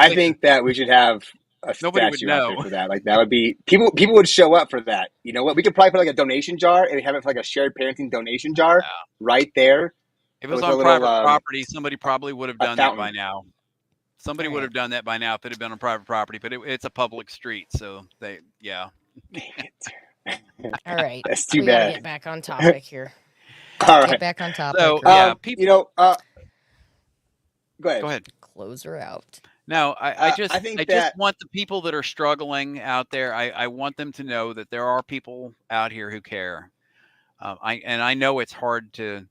that we should have a statue out there for that. Like that would be people would show up for that. You know what? We could probably put like a donation jar and have it for like a shared parenting donation jar right there. If it was on private property, somebody probably would have done that by now. Somebody would have done that by now if it had been on private property, but it's a public street, so All right. That's too we bad. Gotta get back on topic here. All right. Get back on topic. So, people. Go ahead. Close her out. No, I just want the people that are struggling out there. I want them to know that there are people out here who care. I know it's hard to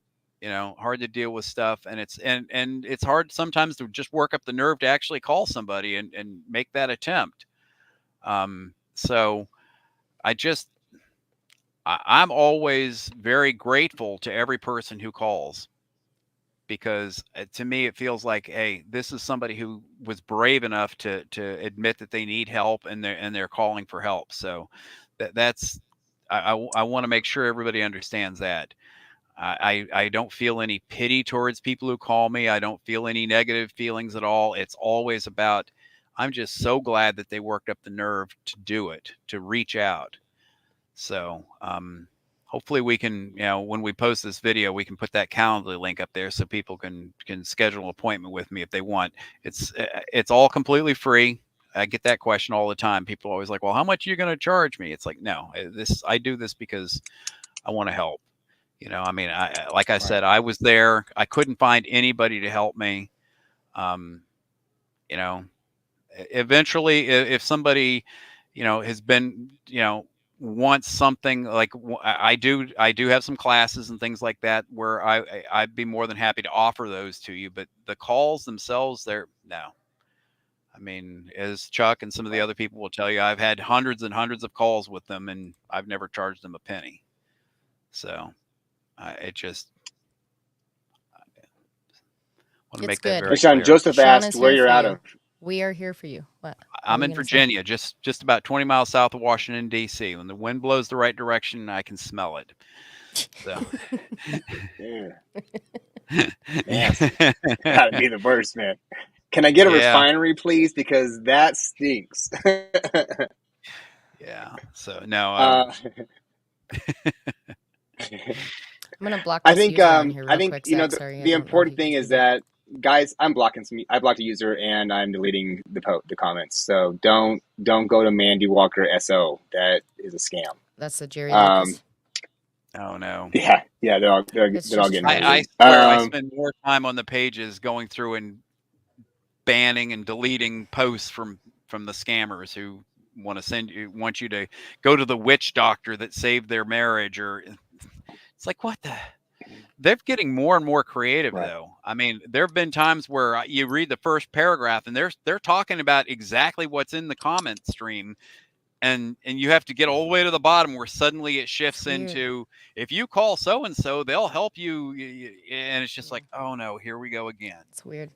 deal with stuff, and it's hard sometimes to just work up the nerve to actually call somebody and make that attempt. So I'm always very grateful to every person who calls, because to me it feels like, hey, this is somebody who was brave enough to admit that they need help and they're calling for help. So that's I want to make sure everybody understands that. I don't feel any pity towards people who call me. I don't feel any negative feelings at all. It's always about, I'm just so glad that they worked up the nerve to do it, to reach out. So hopefully we can, when we post this video, we can put that Calendly link up there so people can schedule an appointment with me if they want. It's all completely free. I get that question all the time. People are always like, well, how much are you going to charge me? It's like, no, I do this because I want to help. I mean, like I said, I was there. I couldn't find anybody to help me. Eventually, if somebody, has been, wants something like I do have some classes and things like that where I'd be more than happy to offer those to you. But the calls themselves, no. I mean, as Chuck and some of the other people will tell you, I've had hundreds and hundreds of calls with them, and I've never charged them a penny. So it just want to make that very Shawn, clear. Joseph Shawn asked is where here you're for out you. of. We are here for you. What? I'm in Virginia, just about 20 miles south of Washington, D.C. When the wind blows the right direction, I can smell it. So, Yeah. Gotta be the worst, man. Can I get a refinery, please? Because that stinks. Yeah. So no. I'm gonna block I this think user on here real I think quick, you know Zach. Sorry, the important thing is that, guys, I blocked a user and I'm deleting the comments. So don't go to Mandy Walker SO. That is a scam. That's the Jerry Lucas. Oh no. Yeah, they're all getting. I swear I spend more time on the pages going through and banning and deleting posts from the scammers who want you to go to the witch doctor that saved their marriage, or it's like, what the. They're getting more and more creative, though. I mean, there have been times where you read the first paragraph and they're talking about exactly what's in the comment stream, and you have to get all the way to the bottom where suddenly it shifts into, if you call so and so, they'll help you, and it's just like, oh no, here we go again. It's weird,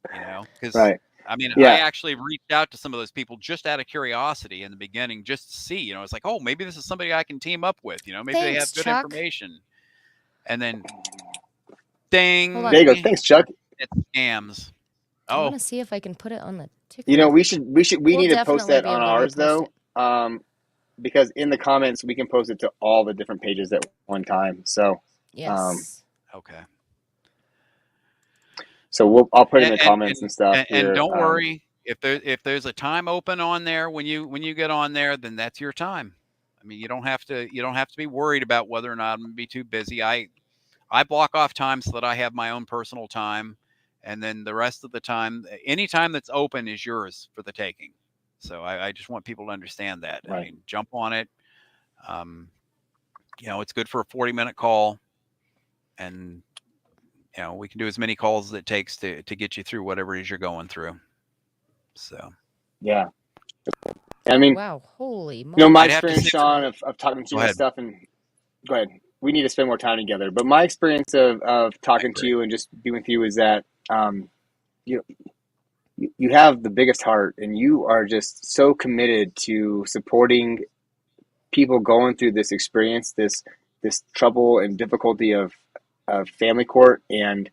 because I mean, I actually reached out to some of those people just out of curiosity in the beginning, just to see, it's like, oh, maybe this is somebody I can team up with, maybe they have good information. And then, ding! There you go. Thanks, Chuck. It's scams. I want to see if I can put it on the ticker. We need to post that on ours though, because in the comments we can post it to all the different pages at one time. So yes, okay. So I'll put it in the comments and stuff. And don't worry, if there's a time open on there when you get on there, then that's your time. I mean, you don't have to be worried about whether or not I'm going to be too busy. I block off time so that I have my own personal time, and then the rest of the time, any time that's open is yours for the taking. So I just want people to understand that. Right. I mean, jump on it. It's good for a 40-minute call, and we can do as many calls as it takes to get you through whatever it is you're going through. So yeah. I mean, wow, holy moly. My experience, Shawn, of talking to you and stuff, and go ahead. We need to spend more time together. But my experience of talking to you and just being with you is that you have the biggest heart, and you are just so committed to supporting people going through this experience, this trouble and difficulty of family court, and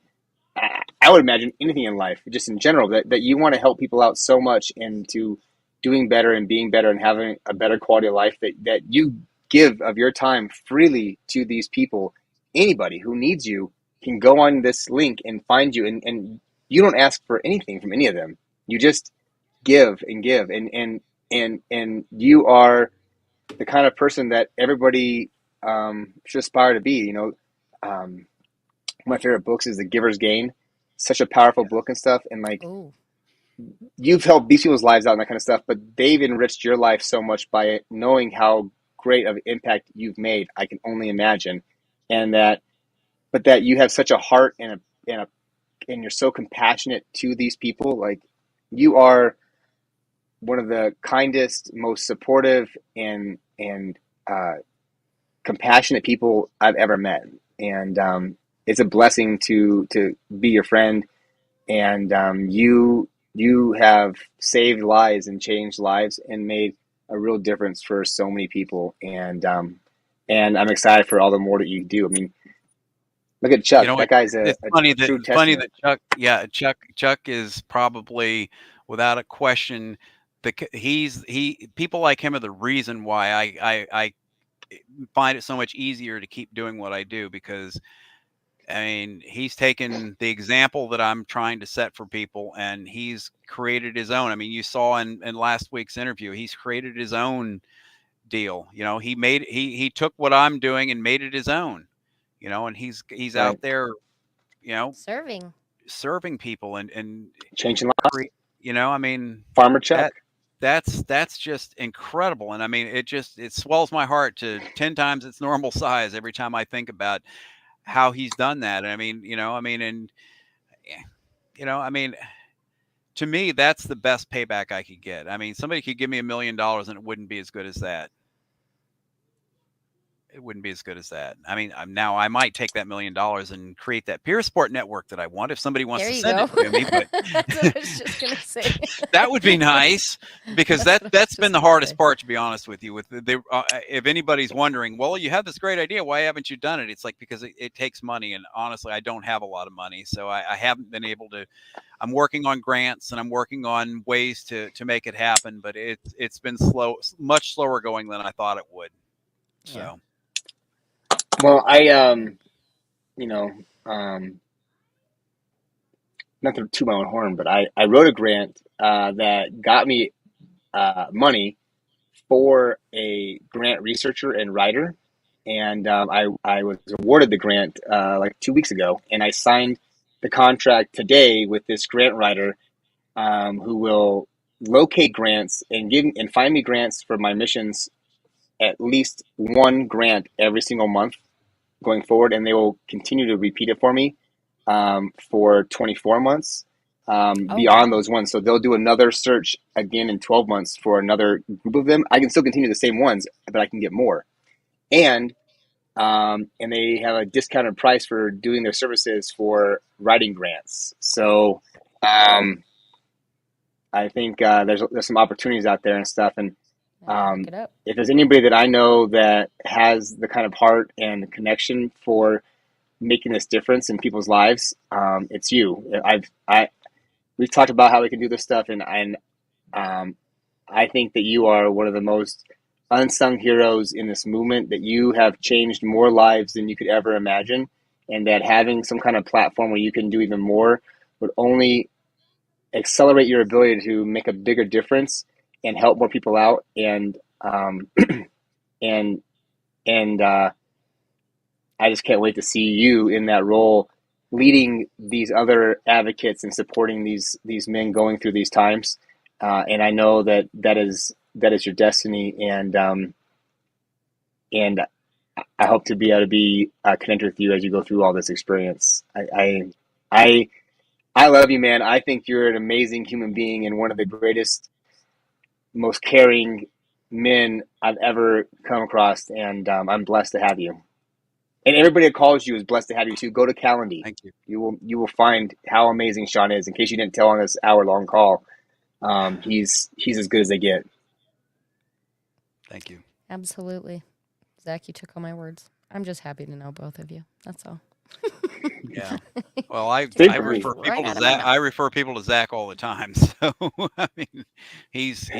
I would imagine anything in life, just in general, that you want to help people out so much into doing better and being better and having a better quality of life, that you give of your time freely to these people. Anybody who needs you can go on this link and find you, and you don't ask for anything from any of them. You just give and give, and you are the kind of person that everybody should aspire to be. One of my favorite books is The Giver's Gain. Such a powerful book and stuff, and you've helped these people's lives out and that kind of stuff, but they've enriched your life so much by it, knowing how great of an impact you've made. I can only imagine, but that you have such a heart and you're so compassionate to these people. Like, you are one of the kindest, most supportive and compassionate people I've ever met, and it's a blessing to be your friend. And you have saved lives and changed lives and made a real difference for so many people. And I'm excited for all the more that you do. I mean, look at Chuck. That guy's a true testament. Funny that Chuck is probably, without a question, people like him are the reason why I find it so much easier to keep doing what I do, because I mean, he's taken the example that I'm trying to set for people, and he's created his own. I mean, you saw in last week's interview, he's created his own deal. You know, he took what I'm doing and made it his own. You know, and he's Right. out there, you know, Serving. people and Changing lives. you know, I mean, Farmer Chuck. that's just incredible. And I mean, it swells my heart to 10 times its normal size every time I think about how he's done that. And I mean, I mean, to me, that's the best payback I could get. I mean, somebody could give me $1 million and it wouldn't be as good as that. It wouldn't be as good as that. I mean, now I might take that $1 million and create that peer support network that I want if somebody wants to send it to me. But That's what I was just gonna say. that would be nice, because that's been the hardest part, to be honest with you. With if anybody's wondering, well, you have this great idea, why haven't you done it? It's like, because it takes money, and honestly, I don't have a lot of money, so I haven't been able to. I'm working on grants and I'm working on ways to make it happen, but it's been much slower going than I thought it would. So. Yeah. Well, you know, not to toot my own horn, but I wrote a grant that got me money for a grant researcher and writer, and I was awarded the grant like 2 weeks ago, and I signed the contract today with this grant writer who will locate grants and find me grants for my missions, at least one grant every single month going forward, and they will continue to repeat it for me for 24 months beyond wow. those ones. So they'll do another search again in 12 months for another group of them. I can still continue the same ones, but I can get more. And they have a discounted price for doing their services for writing grants. So I think there's some opportunities out there and stuff. And Look it up. if there's anybody that I know that has the kind of heart and connection for making this difference in people's lives, it's you. We've talked about how we can do this stuff, and I think that you are one of the most unsung heroes in this movement. That you have changed more lives than you could ever imagine, and that having some kind of platform where you can do even more would only accelerate your ability to make a bigger difference and help more people out. And and I just can't wait to see you in that role, leading these other advocates and supporting these men going through these times. And I know that is your destiny, and I hope to be able to be connected with you as you go through all this experience. I love you, man. I think you're an amazing human being and one of the greatest, most caring men I've ever come across, and I'm blessed to have you. And everybody that calls you is blessed to have you too. Go to Calendly. Thank you. You will find how amazing Shawn is. In case you didn't tell on this hour-long call, he's as good as they get. Thank you. Absolutely. Zach, you took all my words. I'm just happy to know both of you. That's all. Yeah. Well, I refer people Right to out of my Zach. mouth. I refer people to Zach all the time. So I mean, he's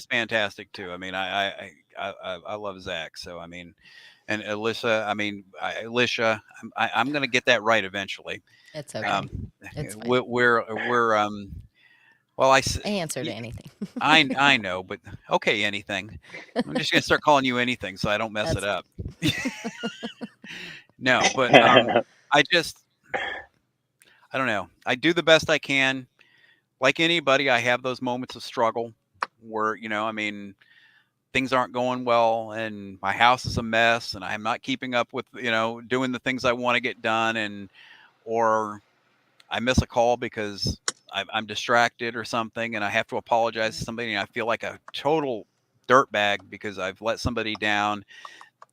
fantastic too. I mean, I love Zach. So I mean, and Alyssa. I mean, Alicia. I'm going to get that right eventually. It's okay. It's fine. We're well, I answer to anything. I know, but okay, anything. I'm just going to start calling you anything so I don't mess it up. No, but I don't know. I do the best I can. Like anybody, I have those moments of struggle where, I mean, things aren't going well and my house is a mess and I'm not keeping up with, doing the things I want to get done, or I miss a call because I'm distracted or something and I have to apologize to somebody and I feel like a total dirtbag because I've let somebody down.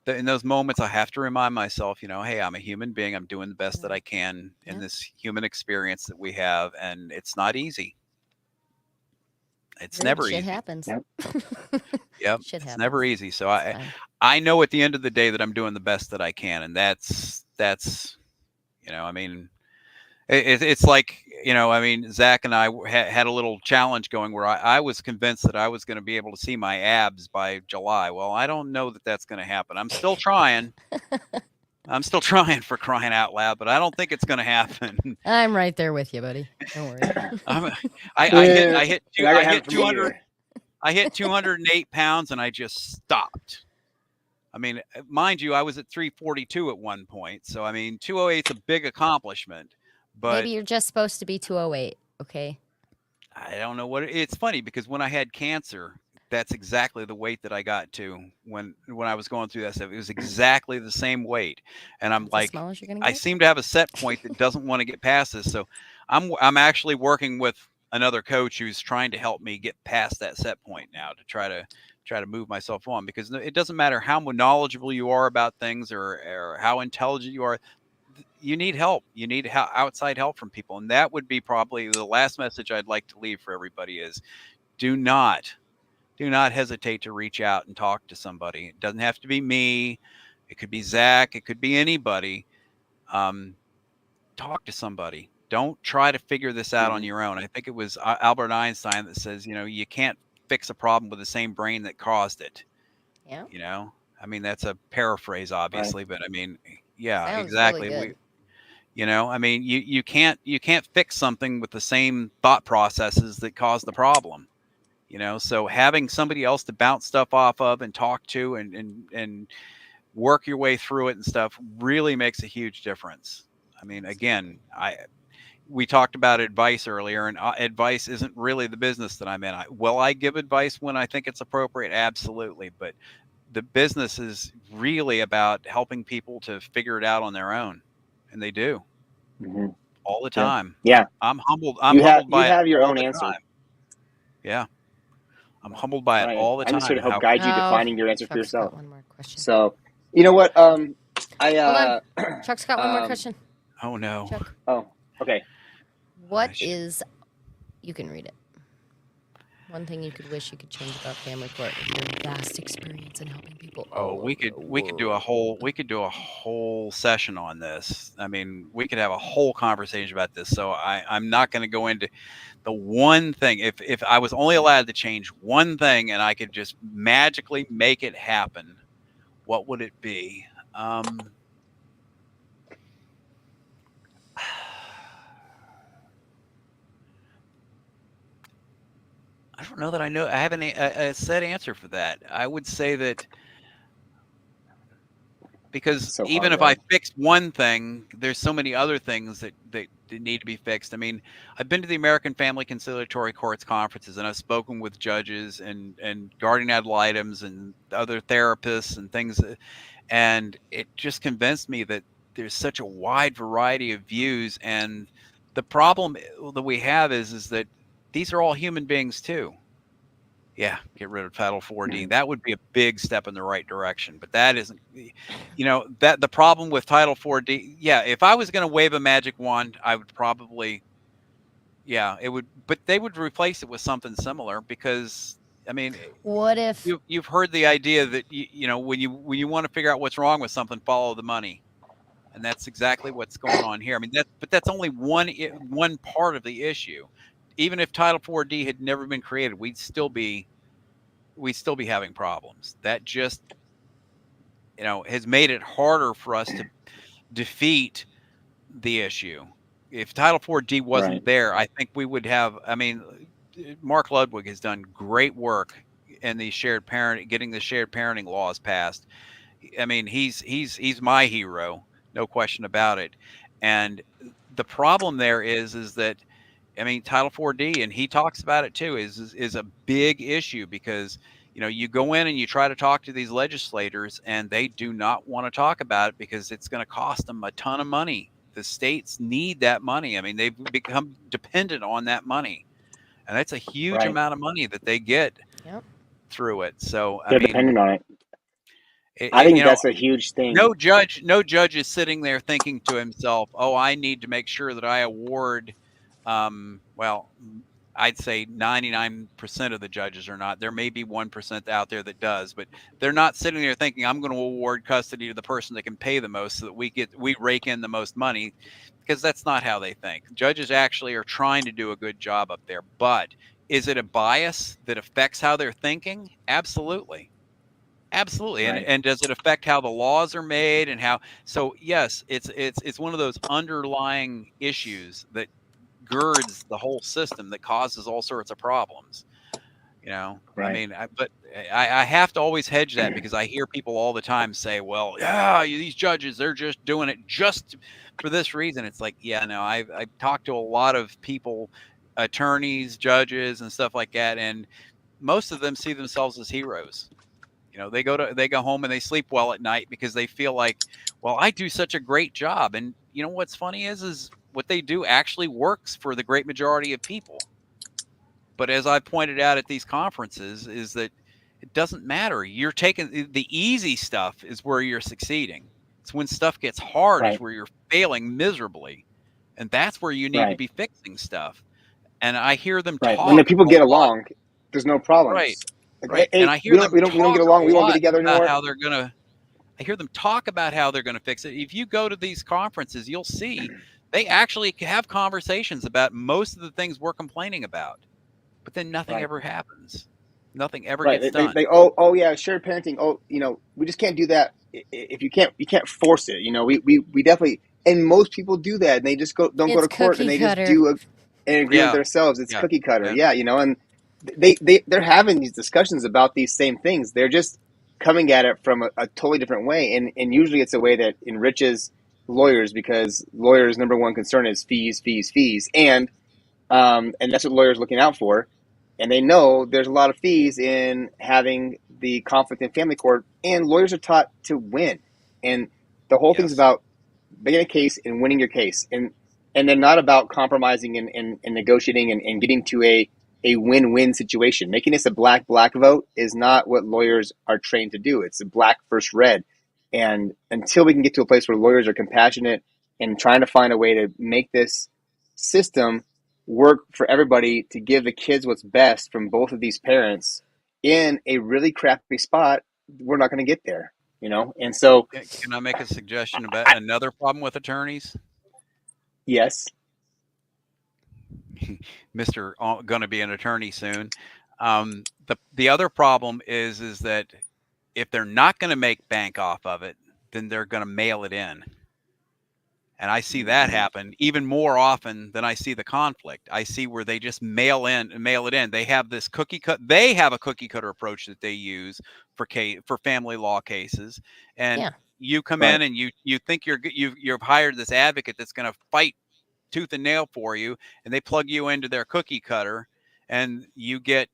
In those moments, I have to remind myself, hey, I'm a human being. I'm doing the best that I can in this human experience that we have. And it's not easy. It's never easy. Shit happens. Yep. Yep. Shit It's happens. never easy. So It's fine. I know at the end of the day that I'm doing the best that I can. And that's, I mean, It's like, I mean, Zach and I had a little challenge going where I was convinced that I was going to be able to see my abs by July. Well, I don't know that that's going to happen. I'm still trying. I'm still trying, for crying out loud, but I don't think it's going to happen. I'm right there with you, buddy. Don't worry. I hit You're not gonna have it hit from 200. here. I hit 208 pounds and I just stopped. I mean, mind you, I was at 342 at one point. So, I mean, 208 is a big accomplishment, but Maybe you're just supposed to be 208. Okay. I don't know it's funny because when I had cancer, that's exactly the weight that I got to when I was going through that stuff. It was exactly the same weight. And I'm That's as like, small as you're gonna I get. seem to have a set point that doesn't want to get past this. So I'm actually working with another coach who's trying to help me get past that set point now to try to move myself on, because it doesn't matter how knowledgeable you are about things or how intelligent you are. You need help. You need outside help from people. And that would be probably the last message I'd like to leave for everybody is do not hesitate to reach out and talk to somebody. It doesn't have to be me. It could be Zach. It could be anybody. Talk to somebody. Don't try to figure this out on your own. I think it was Albert Einstein that says, you can't fix a problem with the same brain that caused it. Yeah. I mean, that's a paraphrase, obviously, but I mean, yeah, Sounds exactly. really good. I mean, you can't fix something with the same thought processes that caused the problem. So having somebody else to bounce stuff off of and talk to and work your way through it and stuff really makes a huge difference. I mean, again, we talked about advice earlier, and advice isn't really the business that I'm in. Will I give advice when I think it's appropriate? Absolutely. But the business is really about helping people to figure it out on their own. And they do all the time. Yeah. I'm humbled. You by have it your all own the answer. time. Yeah. I'm humbled by it Right. all the I'm time. just here to help guide you to finding your answer for Chuck's yourself. got one more question. So, you know what? Hold on. Chuck's got one more question. Oh no. Chuck, Oh, okay. what is? You can read it. One thing you could wish you could change about family court with your vast experience in helping people. Oh, we could do a whole session on this. I mean, we could have a whole conversation about this. So I'm not going to go into the one thing. If I was only allowed to change one thing and I could just magically make it happen, what would it be? I don't know that I know. I have a set answer for that. I would say that because So even hard, if I right? fixed one thing, there's so many other things that need to be fixed. I mean, I've been to the American Family Conciliatory Courts conferences, and I've spoken with judges and guardian ad litems and other therapists and things, and it just convinced me that there's such a wide variety of views. And the problem that we have is that these are all human beings too. Yeah, get rid of Title 4D. That would be a big step in the right direction. But that isn't, that the problem with Title 4D. Yeah, if I was going to wave a magic wand, I would probably, it would. But they would replace it with something similar because, I mean, What if? you've heard the idea that when you want to figure out what's wrong with something, follow the money, and that's exactly what's going on here. I mean, that's only one part of the issue. Even if Title 4D had never been created, we'd still be having problems. That just, has made it harder for us to defeat the issue. If Title 4D wasn't there, I think we would have. I mean, Mark Ludwig has done great work in the getting the shared parenting laws passed. I mean, he's my hero, no question about it. And the problem there is that, I mean, Title 4D, and he talks about it too, is a big issue because, you go in and you try to talk to these legislators and they do not want to talk about it because it's going to cost them a ton of money. The states need that money. I mean, they've become dependent on that money, and that's a huge amount of money that they get through it. So They're dependent on it. I think that's a huge thing. No judge is sitting there thinking to himself, "Oh, I need to make sure that I award." Well, I'd say 99% of the judges are not. There may be 1% out there that does, but they're not sitting there thinking, I'm going to award custody to the person that can pay the most so that we rake in the most money, because that's not how they think. Judges actually are trying to do a good job up there. But is it a bias that affects how they're thinking? Absolutely. Absolutely. Right. And does it affect how the laws are made and how? So yes, it's one of those underlying issues that girds the whole system that causes all sorts of problems. I Right. mean, I have to always hedge that, because I hear people all the time say, well, yeah, these judges, they're just doing it just for this reason. It's like, yeah, no, I've talked to a lot of people, attorneys, judges, and stuff like that, and most of them see themselves as heroes. They go home and they sleep well at night because they feel like, well, I do such a great job. And what's funny is what they do actually works for the great majority of people. But as I pointed out at these conferences, is that it doesn't matter. You're taking the easy stuff is where you're succeeding. It's when stuff gets hard is Right. where you're failing miserably. And that's where you need to Right. be fixing stuff. And I hear them Right. When the talk people a get lot. along, there's no Right. problems. Like, Right. And hey, I we hear don't them we don't we don't get talk along. a We won't be lot together about anymore. how they're gonna I hear them talk about how they're going to fix it. If you go to these conferences, you'll see they actually have conversations about most of the things we're complaining about, but then nothing Right. ever happens. Nothing ever Right. gets done. They oh yeah, shared parenting. Oh, we just can't do that. If you can't force it. We definitely, and most people do that, and they just don't go It's to court, and cookie they just cutter. and agree with Yeah. themselves. It's Yeah. cookie cutter. Yeah. Yeah. And they're having these discussions about these same things. They're just coming at it from a totally different way, and usually it's a way that enriches lawyers, because lawyers' number one concern is fees, fees, fees, and that's what lawyers are looking out for. And they know there's a lot of fees in having the conflict in family court, and lawyers are taught to win. And the whole thing's Yes. about making a case and winning your case. And they're not about compromising and negotiating and getting to a win-win situation. Making this a black vote is not what lawyers are trained to do. It's a black versus red. And until we can get to a place where lawyers are compassionate and trying to find a way to make this system work for everybody, to give the kids what's best from both of these parents in a really crappy spot, we're not going to get there, And so, Can I make a suggestion about I, another problem with attorneys? yes, Mr. Going to be an attorney soon. The other problem is that if they're not going to make bank off of it, then they're going to mail it in. And I see that happen even more often than I see the conflict. I see where they just mail it in. They have this they have a cookie cutter approach that they use for family law cases. And Yeah. you come Right. in and you think you've hired this advocate that's going to fight tooth and nail for you, and they plug you into their cookie cutter, and you get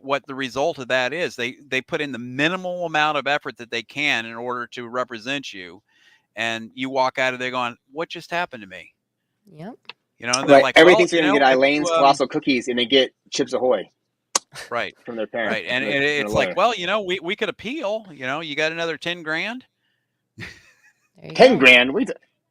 what the result of that is. They put in the minimal amount of effort that they can in order to represent you. And you walk out of there going, what just happened to me? Yep. And they're Right. like, Everybody well, thinks they're going to get if Eileen's you, Colossal Cookies, and they get Chips Ahoy right, from their parent. right. And from their it's lawyer. like, well, we could appeal, you got another 10 grand. There you 10 go. grand.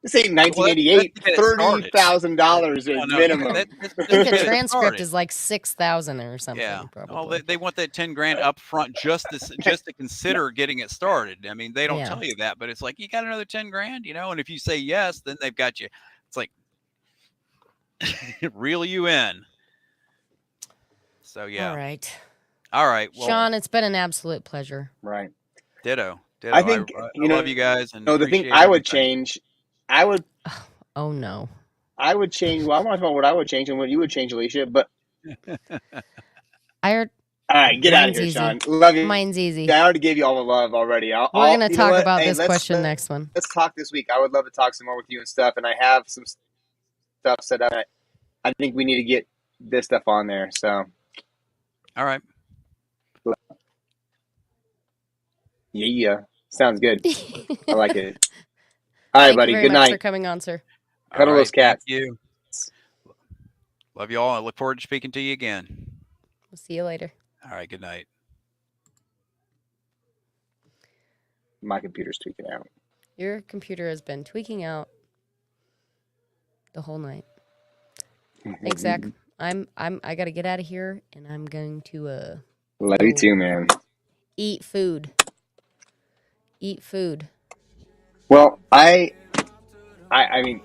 This ain't Well, that's 1988. to get it started. $30,000 Oh, is no, minimum. I just think to a get it transcript started. is like 6,000 or something. Yeah. Well, Probably. they want that 10 grand up front just to consider getting it started. I mean, they don't Yeah. tell you that, but it's like, you got another 10 grand, and if you say yes, then they've got you. It's like, reel you in. So, yeah. All right. All right. Well, Shawn, it's been an absolute pleasure. Right. ditto. I think, I love you guys and the thing appreciate I would everything. change, I would No. change. Well, I want to talk about what I would change and what you would change, Alicia. But I heard. all right, get out of Mine's here, easy. Shawn. Love you. Mine's easy. Yeah, I already gave you all the love already. We're going to you know talk what? about Hey, this question next one. Let's talk this week. I would love to talk some more with you and stuff. And I have some stuff set up. I think we need to get this stuff on there. So, All right. yeah. Sounds good. I like it. All right, Thank buddy. you very Good much night. for coming on, sir. Cuddle All right, those cats. Thank you. Love you all. I look forward to speaking to you again. We'll see you later. All right. Good night. My computer's tweaking out. Your computer has been tweaking out the whole night. Thanks, Zach. I gotta get out of here, and I'm going to Love you go too, man. eat food. Eat food. Well, I mean,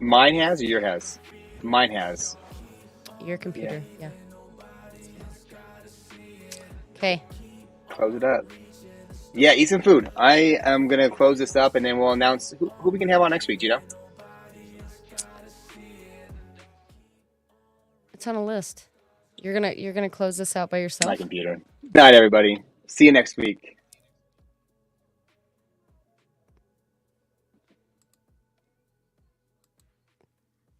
mine has or your has? Mine has. Your computer. Yeah. Okay. Close it up. Yeah, eat some food. I am gonna close this up, and then we'll announce who we can have on next week. You know, It's on a list. You're gonna close this out by my yourself. computer. Good night, everybody. See you next week.